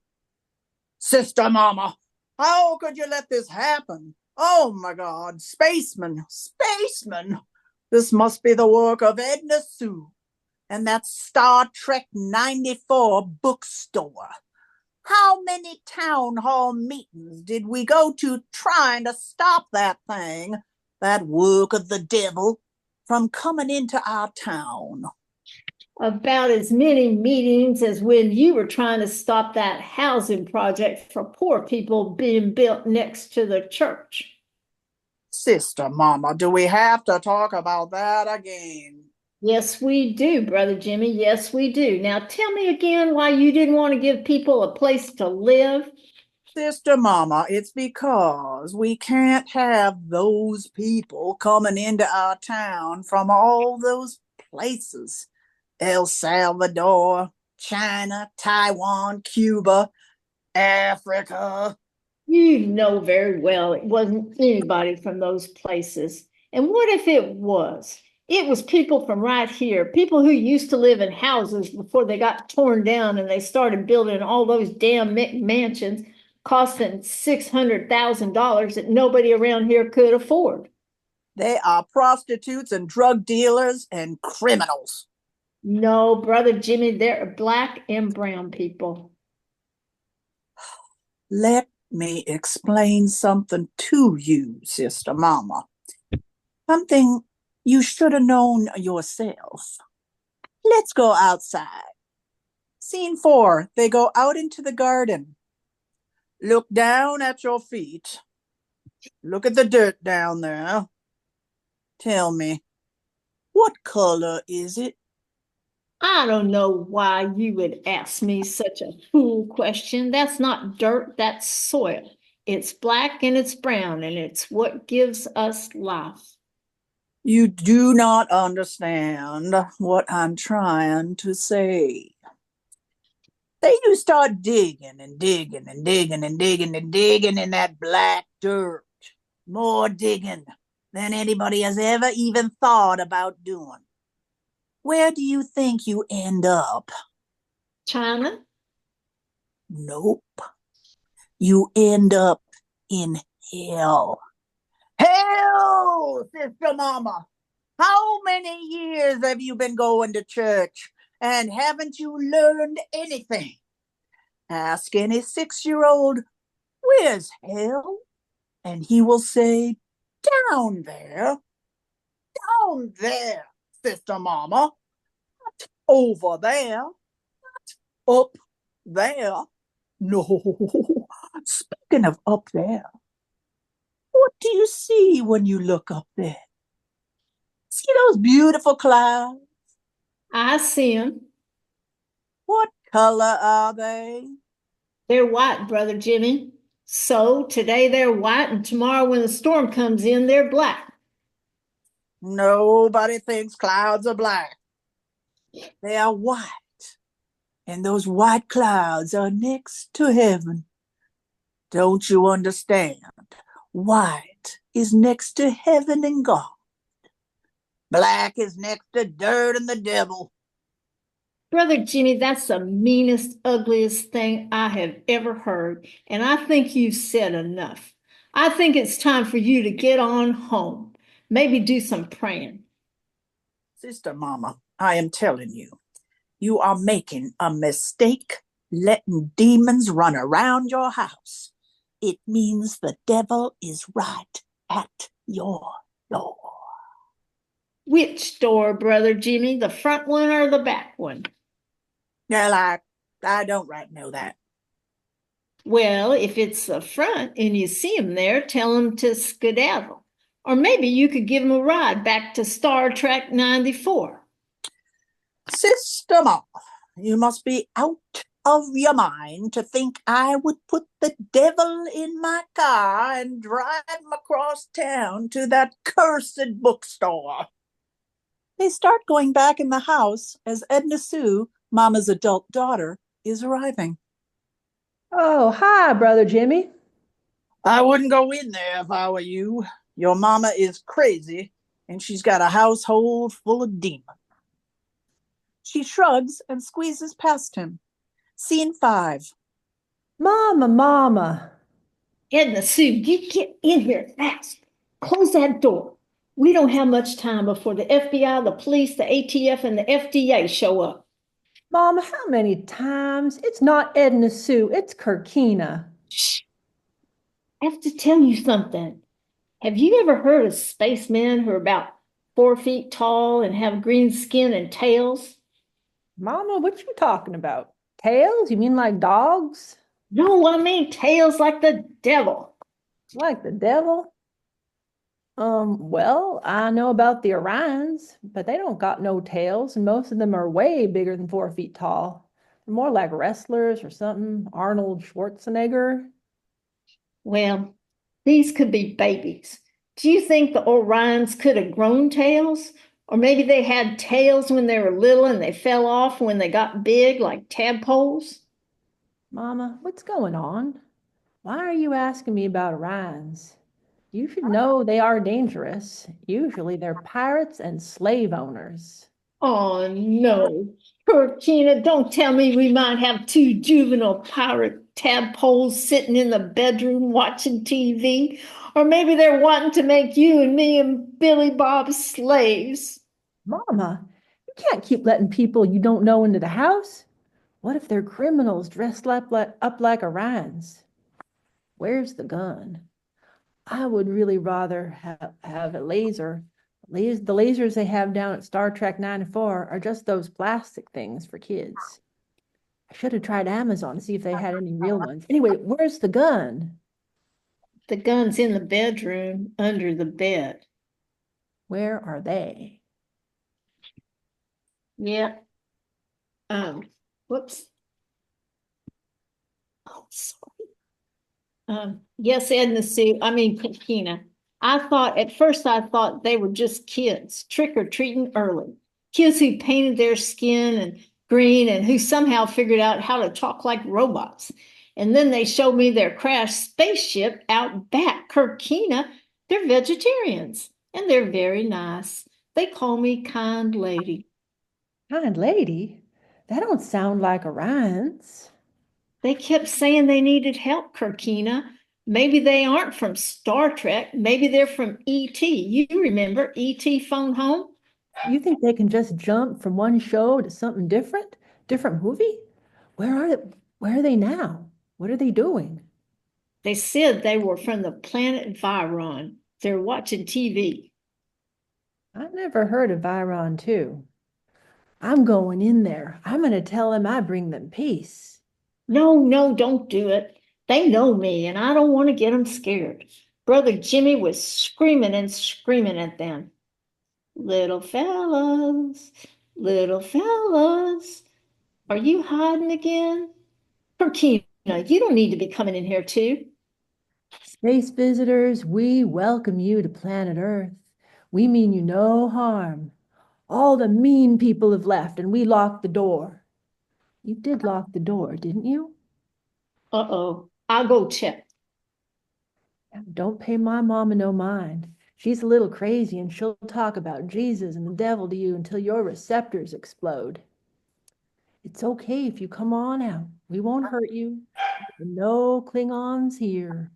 Sister Mama, how could you let this happen? Oh my God, spacemen, spacemen. This must be the work of Edna Sue and that Star Trek 94 bookstore. How many town hall meetings did we go to trying to stop that thing, that work of the devil, from coming into our town? About as many meetings as when you were trying to stop that housing project for poor people being built next to the church. Sister Mama, do we have to talk about that again? Yes, we do, Brother Jimmy. Yes, we do. Now tell me again why you didn't want to give people a place to live. Sister Mama, it's because we can't have those people coming into our town from all those places. El Salvador, China, Taiwan, Cuba, Africa. You know very well it wasn't anybody from those places. And what if it was? It was people from right here, people who used to live in houses before they got torn down and they started building all those damn mansions costing $600,000 that nobody around here could afford. They are prostitutes and drug dealers and criminals. No, Brother Jimmy, they're black and brown people. Let me explain something to you, Sister Mama. Something you should have known yourself. Let's go outside. Scene 4, they go out into the garden. Look down at your feet. Look at the dirt down there. Tell me, what color is it? I don't know why you would ask me such a fool question. That's not dirt, that's soil. It's black and it's brown, and it's what gives us life. You do not understand what I'm trying to say. Then you start digging and digging and digging and digging and digging in that black dirt. More digging than anybody has ever even thought about doing. Where do you think you end up? China? Nope. You end up in hell. Hell, Sister Mama. How many years have you been going to church and haven't you learned anything? Ask any 6-year-old, where's hell? And he will say, down there. Down there, Sister Mama. Not over there. Not up there. No. Speaking of up there, what do you see when you look up there? See those beautiful clouds? I see them. What color are they? They're white, Brother Jimmy. So today they're white, and tomorrow when the storm comes in, they're black. Nobody thinks clouds are black. They are white. And those white clouds are next to heaven. Don't you understand? White is next to heaven and God. Black is next to dirt and the devil. Brother Jimmy, that's the meanest, ugliest thing I have ever heard, and I think you've said enough. I think it's time for you to get on home. Maybe do some praying. Sister Mama, I am telling you, you are making a mistake letting demons run around your house. It means the devil is right at your door. Which door, Brother Jimmy? The front one or the back one? Well, I don't right know that. Well, if it's the front and you see him there, tell him to skedaddle. Or maybe you could give him a ride back to Star Trek 94. Sister Mama, you must be out of your mind to think I would put the devil in my car and drive him across town to that cursed bookstore. They start going back in the house as Edna Sue, Mama's adult daughter, is arriving. Oh, hi, Brother Jimmy. I wouldn't go in there if I were you. Your mama is crazy, and she's got a household full of demons. She shrugs and squeezes past him. Scene 5. Mama. Edna Sue, you get in here fast. Close that door. We don't have much time before the FBI, the police, the ATF, and the FDA show up. Mama, how many times? It's not Edna Sue, it's Kirkina. Shh. I have to tell you something. Have you ever heard of spacemen who are about 4 feet tall and have green skin and tails? Mama, what you talking about? Tails? You mean like dogs? No, I mean tails like the devil. Like the devil? Well, I know about the Orions, but they don't got no tails, and most of them are way bigger than 4 feet tall. They're more like wrestlers or something. Arnold Schwarzenegger. Well, these could be babies. Do you think the Orions could have grown tails? Or maybe they had tails when they were little and they fell off when they got big, like tadpoles? Mama, what's going on? Why are you asking me about Orions? You should know they are dangerous. Usually they're pirates and slave owners. Oh, no. Kirkina, don't tell me we might have 2 juvenile pirate tadpoles sitting in the bedroom watching TV. Or maybe they're wanting to make you and me and Billy Bob slaves. Mama, you can't keep letting people you don't know into the house. What if they're criminals dressed up like Orions? Where's the gun? I would really rather have a laser. The lasers they have down at Star Trek 94 are just those plastic things for kids. I should have tried Amazon to see if they had any real ones. Anyway, where's the gun? The gun's in the bedroom under the bed. Where are they? Yeah. Whoops. Oh, sorry. Yes, Edna Sue, Kina. At first I thought they were just kids, trick-or-treating early. Kids who painted their skin and green and who somehow figured out how to talk like robots. And then they showed me their crashed spaceship out back, Kirkina. They're vegetarians and they're very nice. They call me kind lady. Kind lady? That don't sound like Orion's. They kept saying they needed help, Kirkina. Maybe they aren't from Star Trek. Maybe they're from E.T. You remember E.T. Phone Home? You think they can just jump from one show to something different? Different movie? Where are they now? What are they doing? They said they were from the planet Viron. They're watching TV. I never heard of Viron too. I'm going in there. I'm going to tell them I bring them peace. No, don't do it. They know me and I don't want to get them scared. Brother Jimmy was screaming and screaming at them. Little fellas, are you hiding again? Perkina, you don't need to be coming in here too. Space visitors, we welcome you to planet Earth. We mean you no harm. All the mean people have left and we locked the door. You did lock the door, didn't you? Uh-oh, I'll go check. Don't pay my mama no mind. She's a little crazy and she'll talk about Jesus and the devil to you until your receptors explode. It's okay if you come on out. We won't hurt you. No Klingons here.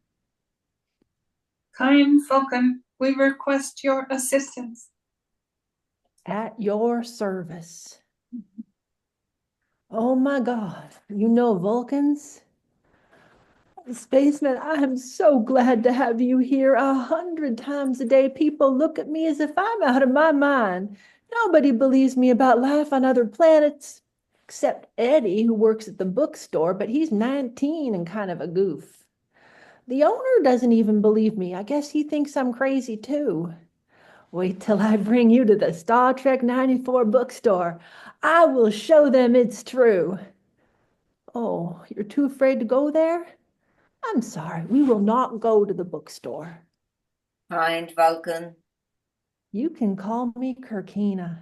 Kind Vulcan, we request your assistance. At your service. Oh my God, you know Vulcans? Spaceman, I am so glad to have you here. 100 times a day, people look at me as if I'm out of my mind. Nobody believes me about life on other planets, except Eddie, who works at the bookstore, but he's 19 and kind of a goof. The owner doesn't even believe me. I guess he thinks I'm crazy too. Wait till I bring you to the Star Trek 94 bookstore. I will show them it's true. Oh, you're too afraid to go there? I'm sorry, we will not go to the bookstore. Kind Vulcan. You can call me Kirkina.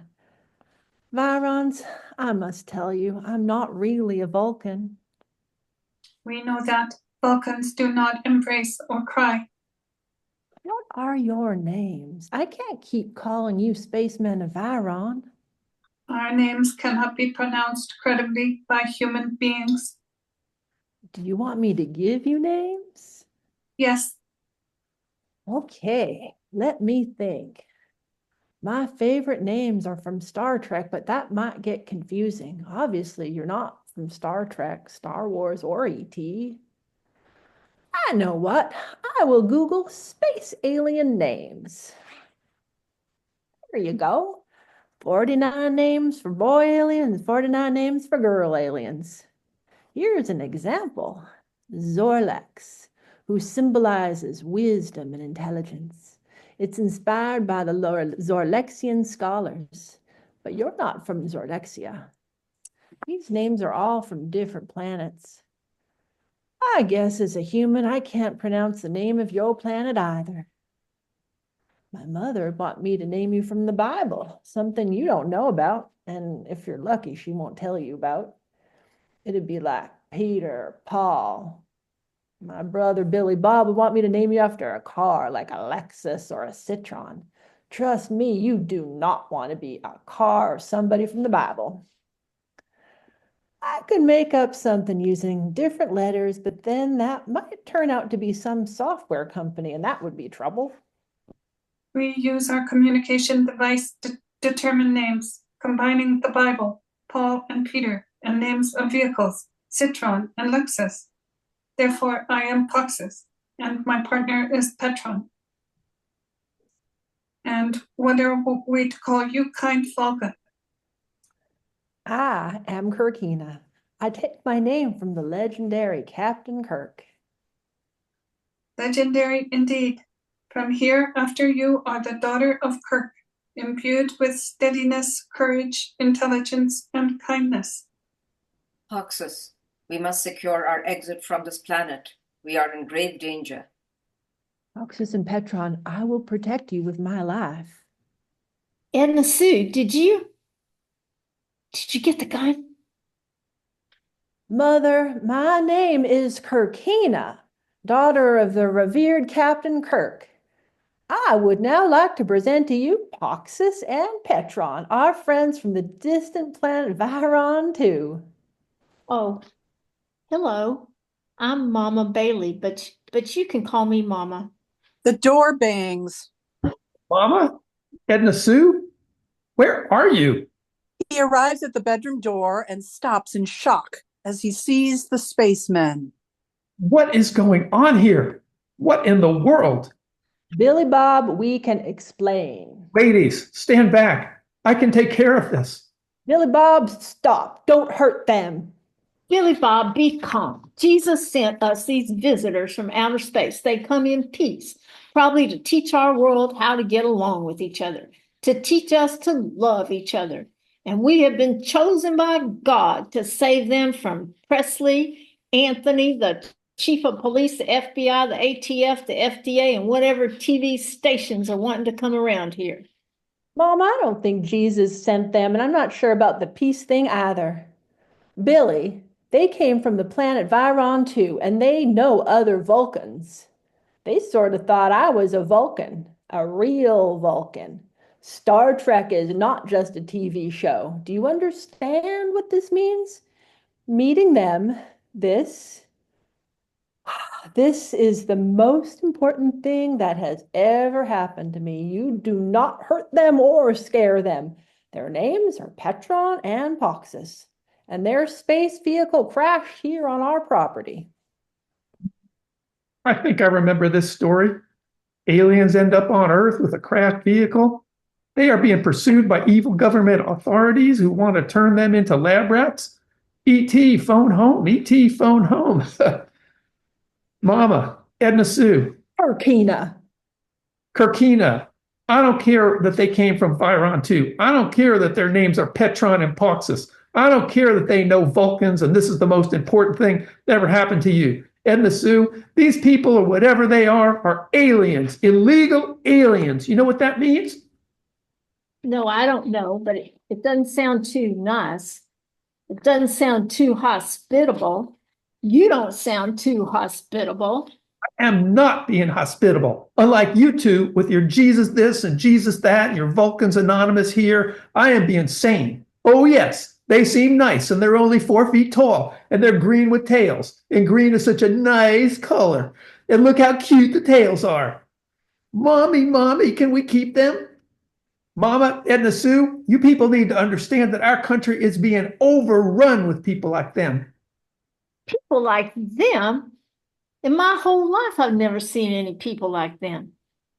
Virons, I must tell you, I'm not really a Vulcan. We know that Vulcans do not embrace or cry. What are your names? I can't keep calling you Spaceman of Viron. Our names cannot be pronounced credibly by human beings. Do you want me to give you names? Yes, Okay, let me think. My favorite names are from Star Trek, but that might get confusing. Obviously, you're not from Star Trek, Star Wars, or ET. I know what. I will Google space alien names. There you go. 49 names for boy aliens, 49 names for girl aliens. Here's an example. Zorlex, who symbolizes wisdom and intelligence. It's inspired by the Zorlexian scholars, but you're not from Zorlexia. These names are all from different planets. I guess as a human, I can't pronounce the name of your planet either. My mother want me to name you from the Bible, something you don't know about, and if you're lucky, she won't tell you about. It'd be like Peter, Paul. My brother Billy Bob would want me to name you after a car, like a Lexus or a Citroen. Trust me, you do not want to be a car or somebody from the Bible. I could make up something using different letters, but then that might turn out to be some software company, and that would be trouble. we use our communication device to determine names, combining the Bible, Paul and Peter, and names of vehicles, Citron and Lexus. Therefore, I am Poxus, and my partner is Petron. And what are we to call you, kind Vulcan? I am Kirkina. I take my name from the legendary Captain Kirk. Legendary indeed. From here after you are the daughter of Kirk, imbued with steadiness, courage, intelligence, and kindness. Hoxus, we must secure our exit from this planet. We are in grave danger. Roxas and Petron, I will protect you with my life. Edna Sue, did you get the gun? Mother, my name is Kirkina, daughter of the revered Captain Kirk. I would now like to present to you Poxus and Petron, our friends from the distant planet Viron 2. Oh, hello. I'm Mama Bailey, but you can call me Mama. The door bangs. Mama? Edna Sue? Where are you? He arrives at the bedroom door and stops in shock as he sees the spacemen. What is going on here? What in the world? Billy Bob, we can explain. Ladies, stand back. I can take care of this. Billy Bob, stop. Don't hurt them. Billy Bob, be calm. Jesus sent us these visitors from outer space. They come in peace, probably to teach our world how to get along with each other, to teach us to love each other. And we have been chosen by God to save them from Presley, Anthony, the chief of police, the FBI, the ATF, the FDA, and whatever TV stations are wanting to come around here. Mom, I don't think Jesus sent them, and I'm not sure about the peace thing either. Billy, they came from the planet Viron 2, and they know other Vulcans. They sort of thought I was a Vulcan, a real Vulcan. Star Trek is not just a TV show. Do you understand what this means? Meeting them, this is the most important thing that has ever happened to me. You do not hurt them or scare them. Their names are Petron and Poxus, and their space vehicle crashed here on our property. I think I remember this story. Aliens end up on Earth with a crashed vehicle. They are being pursued by evil government authorities who want to turn them into lab rats. E.T., phone home. E.T., phone home. Mama, Edna Sue. Arkina. Kirkina. I don't care that they came from Viron 2. I don't care that their names are Petron and Poxus. I don't care that they know Vulcans and this is the most important thing that ever happened to you. Edna Sue, these people or whatever they are aliens, illegal aliens. You know what that means? No, I don't know, but it doesn't sound too nice. It doesn't sound too hospitable. You don't sound too hospitable. I am not being hospitable. Unlike you two with your Jesus this and Jesus that and your Vulcans Anonymous here, I am being sane. Oh yes, they seem nice and they're only 4 feet tall and they're green with tails. And green is such a nice color. And look how cute the tails are. Mommy, can we keep them? Mama, Edna Sue, you people need to understand that our country is being overrun with people like them. People like them? In my whole life, I've never seen any people like them.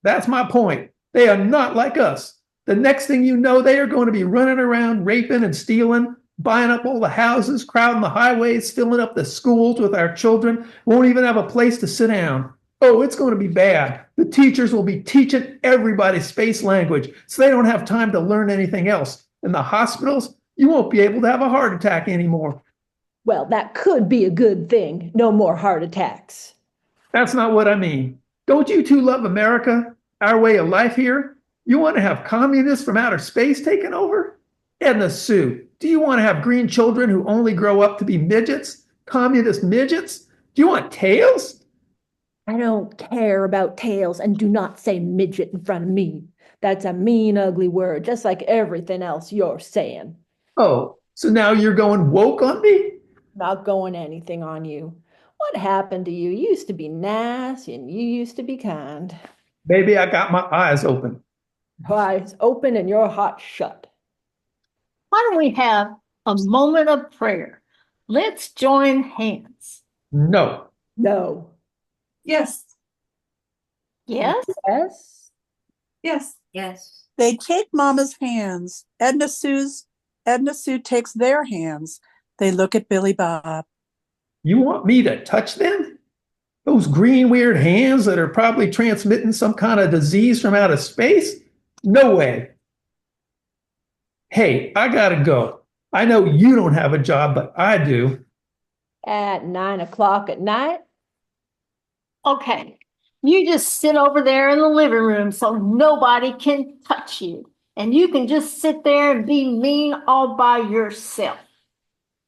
That's my point. They are not like us. The next thing you know, they are going to be running around, raping and stealing, buying up all the houses, crowding the highways, filling up the schools with our children, won't even have a place to sit down. Oh, it's going to be bad. The teachers will be teaching everybody space language, so they don't have time to learn anything else. In the hospitals, you won't be able to have a heart attack anymore. Well, that could be a good thing. No more heart attacks. That's not what I mean. Don't you two love America, our way of life here? You want to have communists from outer space taking over? Edna Sue, do you want to have green children who only grow up to be midgets? Communist midgets? Do you want tails? I don't care about tails, and do not say midget in front of me. That's a mean, ugly word, just like everything else you're saying. Oh, so now you're going woke on me? Not going anything on you. What happened to you? You used to be nice, and you used to be kind. Maybe I got my eyes open. Your eyes open and your heart shut. Why don't we have a moment of prayer? Let's join hands. No. No. Yes, Yes? Yes? yes. Yes. They take Mama's hands. Edna Sue takes their hands. They look at Billy Bob. You want me to touch them? Those green weird hands that are probably transmitting some kind of disease from outer space? No way. Hey, I gotta go. I know you don't have a job, but I do. At 9 o'clock at night? Okay, you just sit over there in the living room so nobody can touch you. And you can just sit there and be mean all by yourself.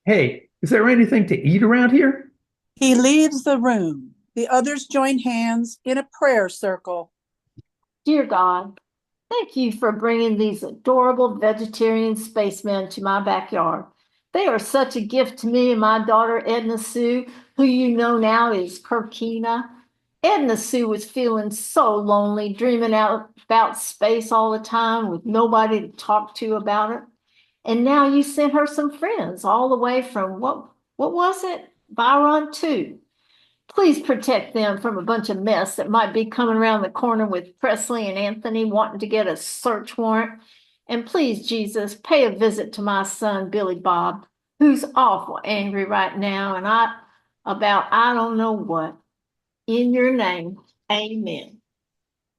Hey, is there anything to eat around here? He leaves the room. The others join hands in a prayer circle. Dear God, thank you for bringing these adorable vegetarian spacemen to my backyard. They are such a gift to me and my daughter Edna Sue, who you know now is Kirkina. Edna Sue was feeling so lonely, dreaming out about space all the time with nobody to talk to about it. And now you sent her some friends all the way from what was it? Byron 2. Please protect them from a bunch of mess that might be coming around the corner with Presley and Anthony wanting to get a search warrant. And please, Jesus, pay a visit to my son, Billy Bob, who's awful angry right now and I don't know what. In your name, amen.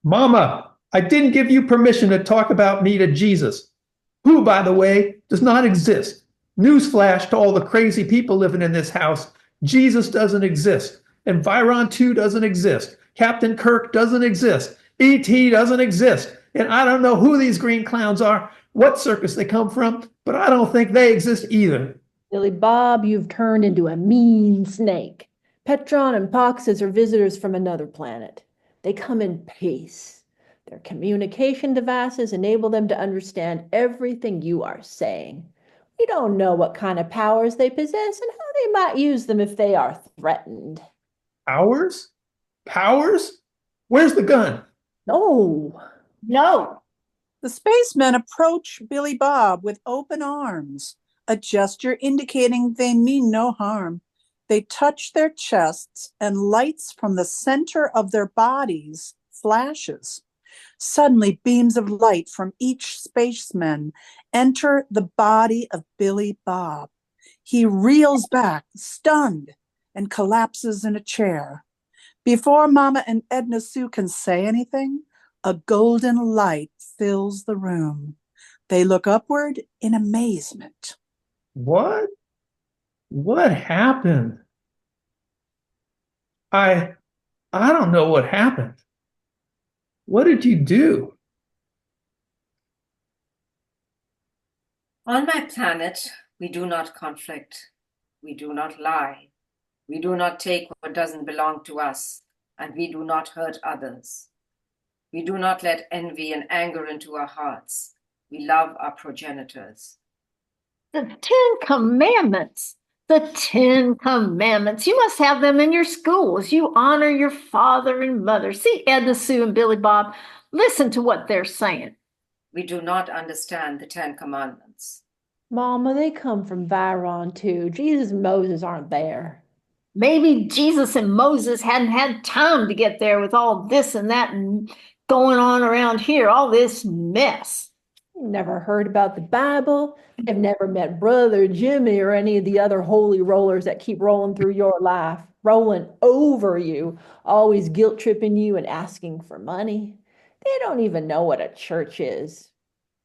Mama, I didn't give you permission to talk about me to Jesus, who, by the way, does not exist. Newsflash to all the crazy people living in this house. Jesus doesn't exist. Environ 2 doesn't exist. Captain Kirk doesn't exist. E.T. doesn't exist. And I don't know who these green clowns are, what circus they come from, but I don't think they exist either. Billy Bob, you've turned into a mean snake. Petron and Poxes are visitors from another planet. They come in peace. Their communication devices enable them to understand everything you are saying. We don't know what kind of powers they possess and how they might use them if they are threatened. Powers? Powers? Where's the gun? No. No. The spacemen approach Billy Bob with open arms, a gesture indicating they mean no harm. They touch their chests, and lights from the center of their bodies flashes. Suddenly, beams of light from each spaceman enter the body of Billy Bob. He reels back, stunned, and collapses in a chair. Before Mama and Edna Sue can say anything, a golden light fills the room. They look upward in amazement. What? What happened? I don't know what happened. What did you do? On my planet, we do not conflict. We do not lie. We do not take what doesn't belong to us, and we do not hurt others. We do not let envy and anger into our hearts. We love our progenitors. The 10 Commandments. The 10 Commandments. You must have them in your schools. You honor your father and mother. See Edna Sue and Billy Bob. Listen to what they're saying. We do not understand the 10 Commandments. Mama, they come from Viron too. Jesus and Moses aren't there. Maybe Jesus and Moses hadn't had time to get there with all this and that and going on around here, all this mess. Never heard about the Bible. I've never met Brother Jimmy or any of the other holy rollers that keep rolling through your life, rolling over you, always guilt tripping you and asking for money. They don't even know what a church is.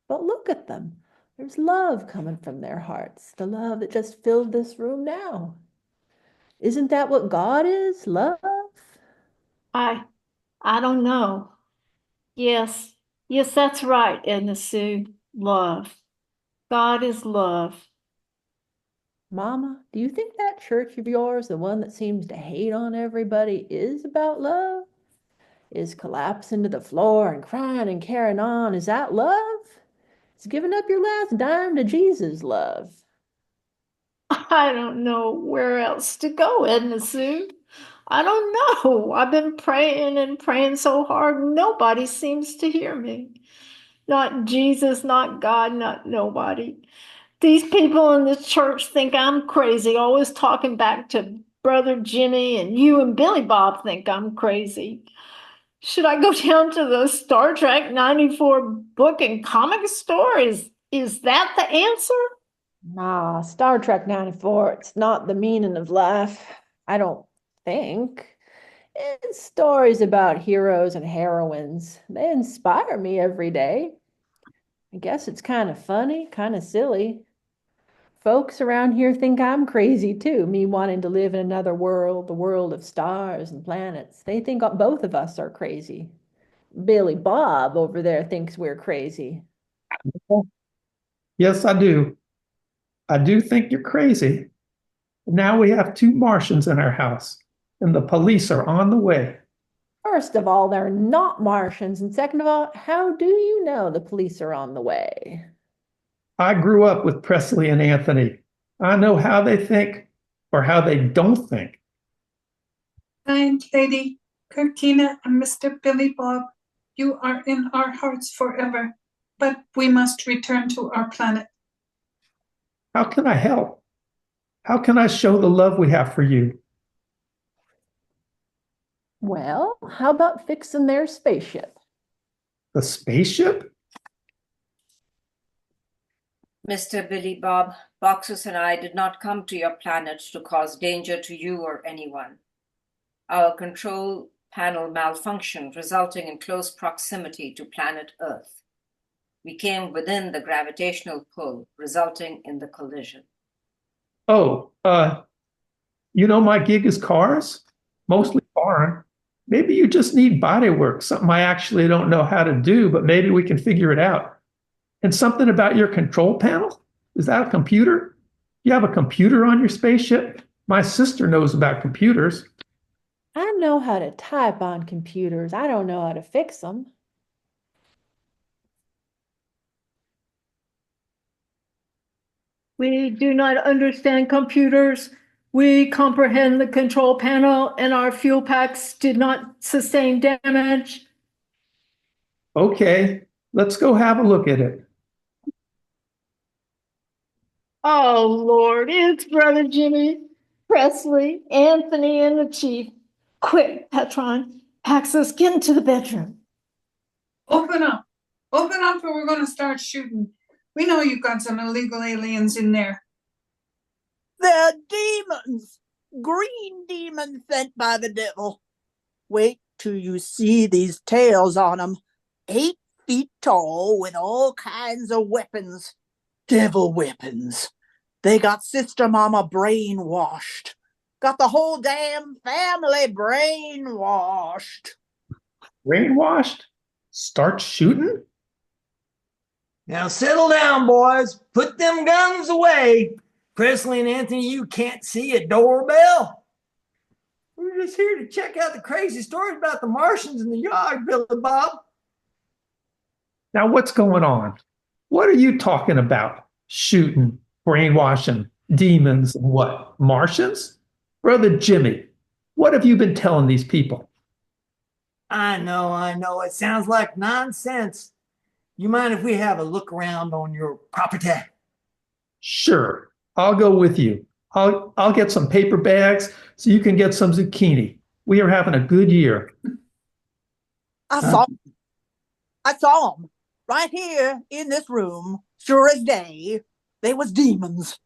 But look at them. There's love coming from their hearts, the love that just filled this room now. Isn't that what God is? Love? I don't know. Yes, that's right, Edna Sue. Love. God is love. Mama, do you think that church of yours, the one that seems to hate on everybody, is about love? Is collapsing to the floor and crying and carrying on, is that love? Is giving up your last dime to Jesus love? I don't know where else to go, Edna Sue. I don't know. I've been praying and praying so hard. Nobody seems to hear me. Not Jesus, not God, not nobody. These people in the church think I'm crazy, always talking back to Brother Jimmy, and you and Billy Bob think I'm crazy. Should I go down to the Star Trek 94 book and comic store? Is that the answer? Nah, Star Trek 94, it's not the meaning of life, I don't think. It's stories about heroes and heroines. They inspire me every day. I guess it's kind of funny, kind of silly. Folks around here think I'm crazy too, me wanting to live in another world, the world of stars and planets. They think both of us are crazy. Billy Bob over there thinks we're crazy. Yes, I do. I do think you're crazy. Now we have two Martians in our house, and the police are on the way. First of all, they're not Martians. And second of all, how do you know the police are on the way? I grew up with Presley and Anthony. I know how they think or how they don't think. Kind Lady Kirkina and Mr. Billy Bob, you are in our hearts forever, but we must return to our planet. How can I help? How can I show the love we have for you? Well, how about fixing their spaceship? The spaceship? Mr. Billy Bob, Boxus and I did not come to your planet to cause danger to you or anyone. Our control panel malfunctioned, resulting in close proximity to planet Earth. We came within the gravitational pull, resulting in the collision. Oh, my gig is cars, mostly foreign. Maybe you just need body work, something I actually don't know how to do, but maybe we can figure it out. And something about your control panel? Is that a computer? You have a computer on your spaceship? My sister knows about computers. I know how to type on computers. I don't know how to fix them. We do not understand computers. We comprehend the control panel and our fuel packs did not sustain damage. Okay, let's go have a look at it. Oh, Lord, it's Brother Jimmy, Presley, Anthony, and the Chief. Quick, Petron, Paxos, get into the bedroom. Open up or we're going to start shooting. We know you've got some illegal aliens in there. They're demons, green demons sent by the devil. Wait till you see these tails on them, 8 feet tall with all kinds of weapons. Devil weapons. They got Sister Mama brainwashed. Got the whole damn family brainwashed. Brainwashed? Start shooting? Now settle down, boys. Put them guns away. Presley and Anthony, you can't see a doorbell. We're just here to check out the crazy stories about the Martians in the yard, Billy Bob. Now, what's going on? What are you talking about? Shooting, brainwashing, demons, and what? Martians? Brother Jimmy, what have you been telling these people? I know. It sounds like nonsense. You mind if we have a look around on your property? Sure, I'll go with you. I'll get some paper bags so you can get some zucchini. We are having a good year. I saw them right here in this room, sure as day. They was demons.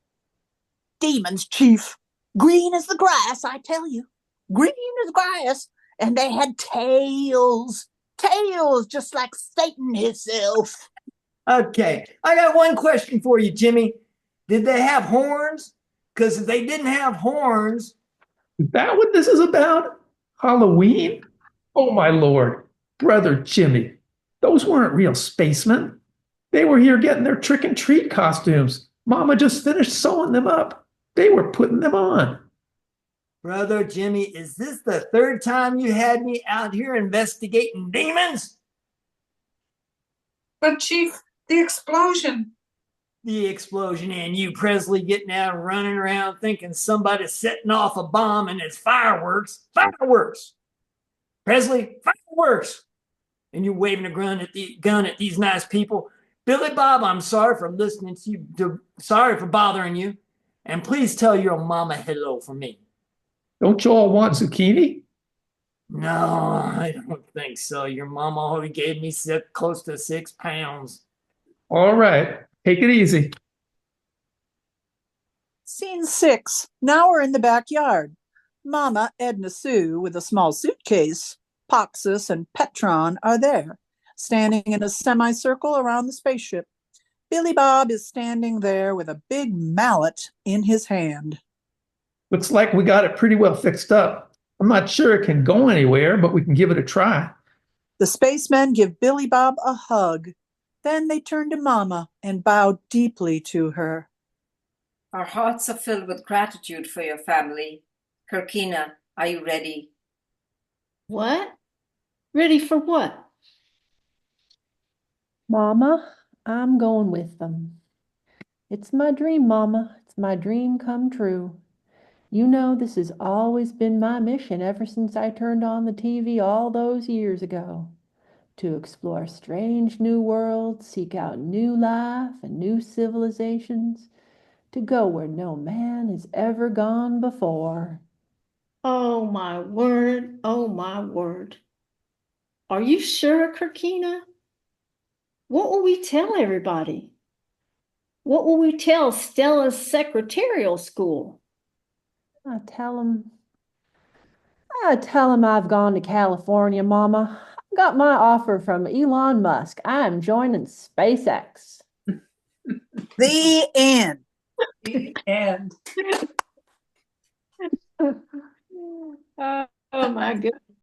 Demons, Chief. Green as the grass, I tell you. Green as grass. And they had tails. Tails, just like Satan himself. Okay, I got one question for you, Jimmy. Did they have horns? Because if they didn't have horns... Is that what this is about? Halloween? Oh, my Lord. Brother Jimmy, those weren't real spacemen. They were here getting their trick and treat costumes. Mama just finished sewing them up. They were putting them on. Brother Jimmy, is this the third time you had me out here investigating demons? But Chief, the explosion. The explosion and you, Presley, getting out and running around thinking somebody's setting off a bomb and it's fireworks. Fireworks! Presley, fireworks! And you waving a gun at these nice people. Billy Bob, I'm sorry for listening to you. Sorry for bothering you. And please tell your mama hello for me. Don't you all want zucchini? No, I don't think so. Your mama already gave me close to 6 pounds. All right, take it easy. Scene 6. Now we're in the backyard. Mama, Edna Sue, with a small suitcase, Poxus, and Petron are there, standing in a semicircle around the spaceship. Billy Bob is standing there with a big mallet in his hand. Looks like we got it pretty well fixed up. I'm not sure it can go anywhere, but we can give it a try. The spacemen give Billy Bob a hug. Then they turn to Mama and bow deeply to her. Our hearts are filled with gratitude for your family. Kirkina, are you ready? What? Ready for what? Mama, I'm going with them. It's my dream, Mama. It's my dream come true. You know, this has always been my mission ever since I turned on the TV all those years ago. To explore strange new worlds, seek out new life and new civilizations, to go where no man has ever gone before. Oh my word, oh my word. Are you sure, Kirkina? What will we tell everybody? What will we tell Stella's secretarial school? I tell him I've gone to California, Mama. I got my offer from Elon Musk. I am joining SpaceX. The end. The end. Oh my goodness.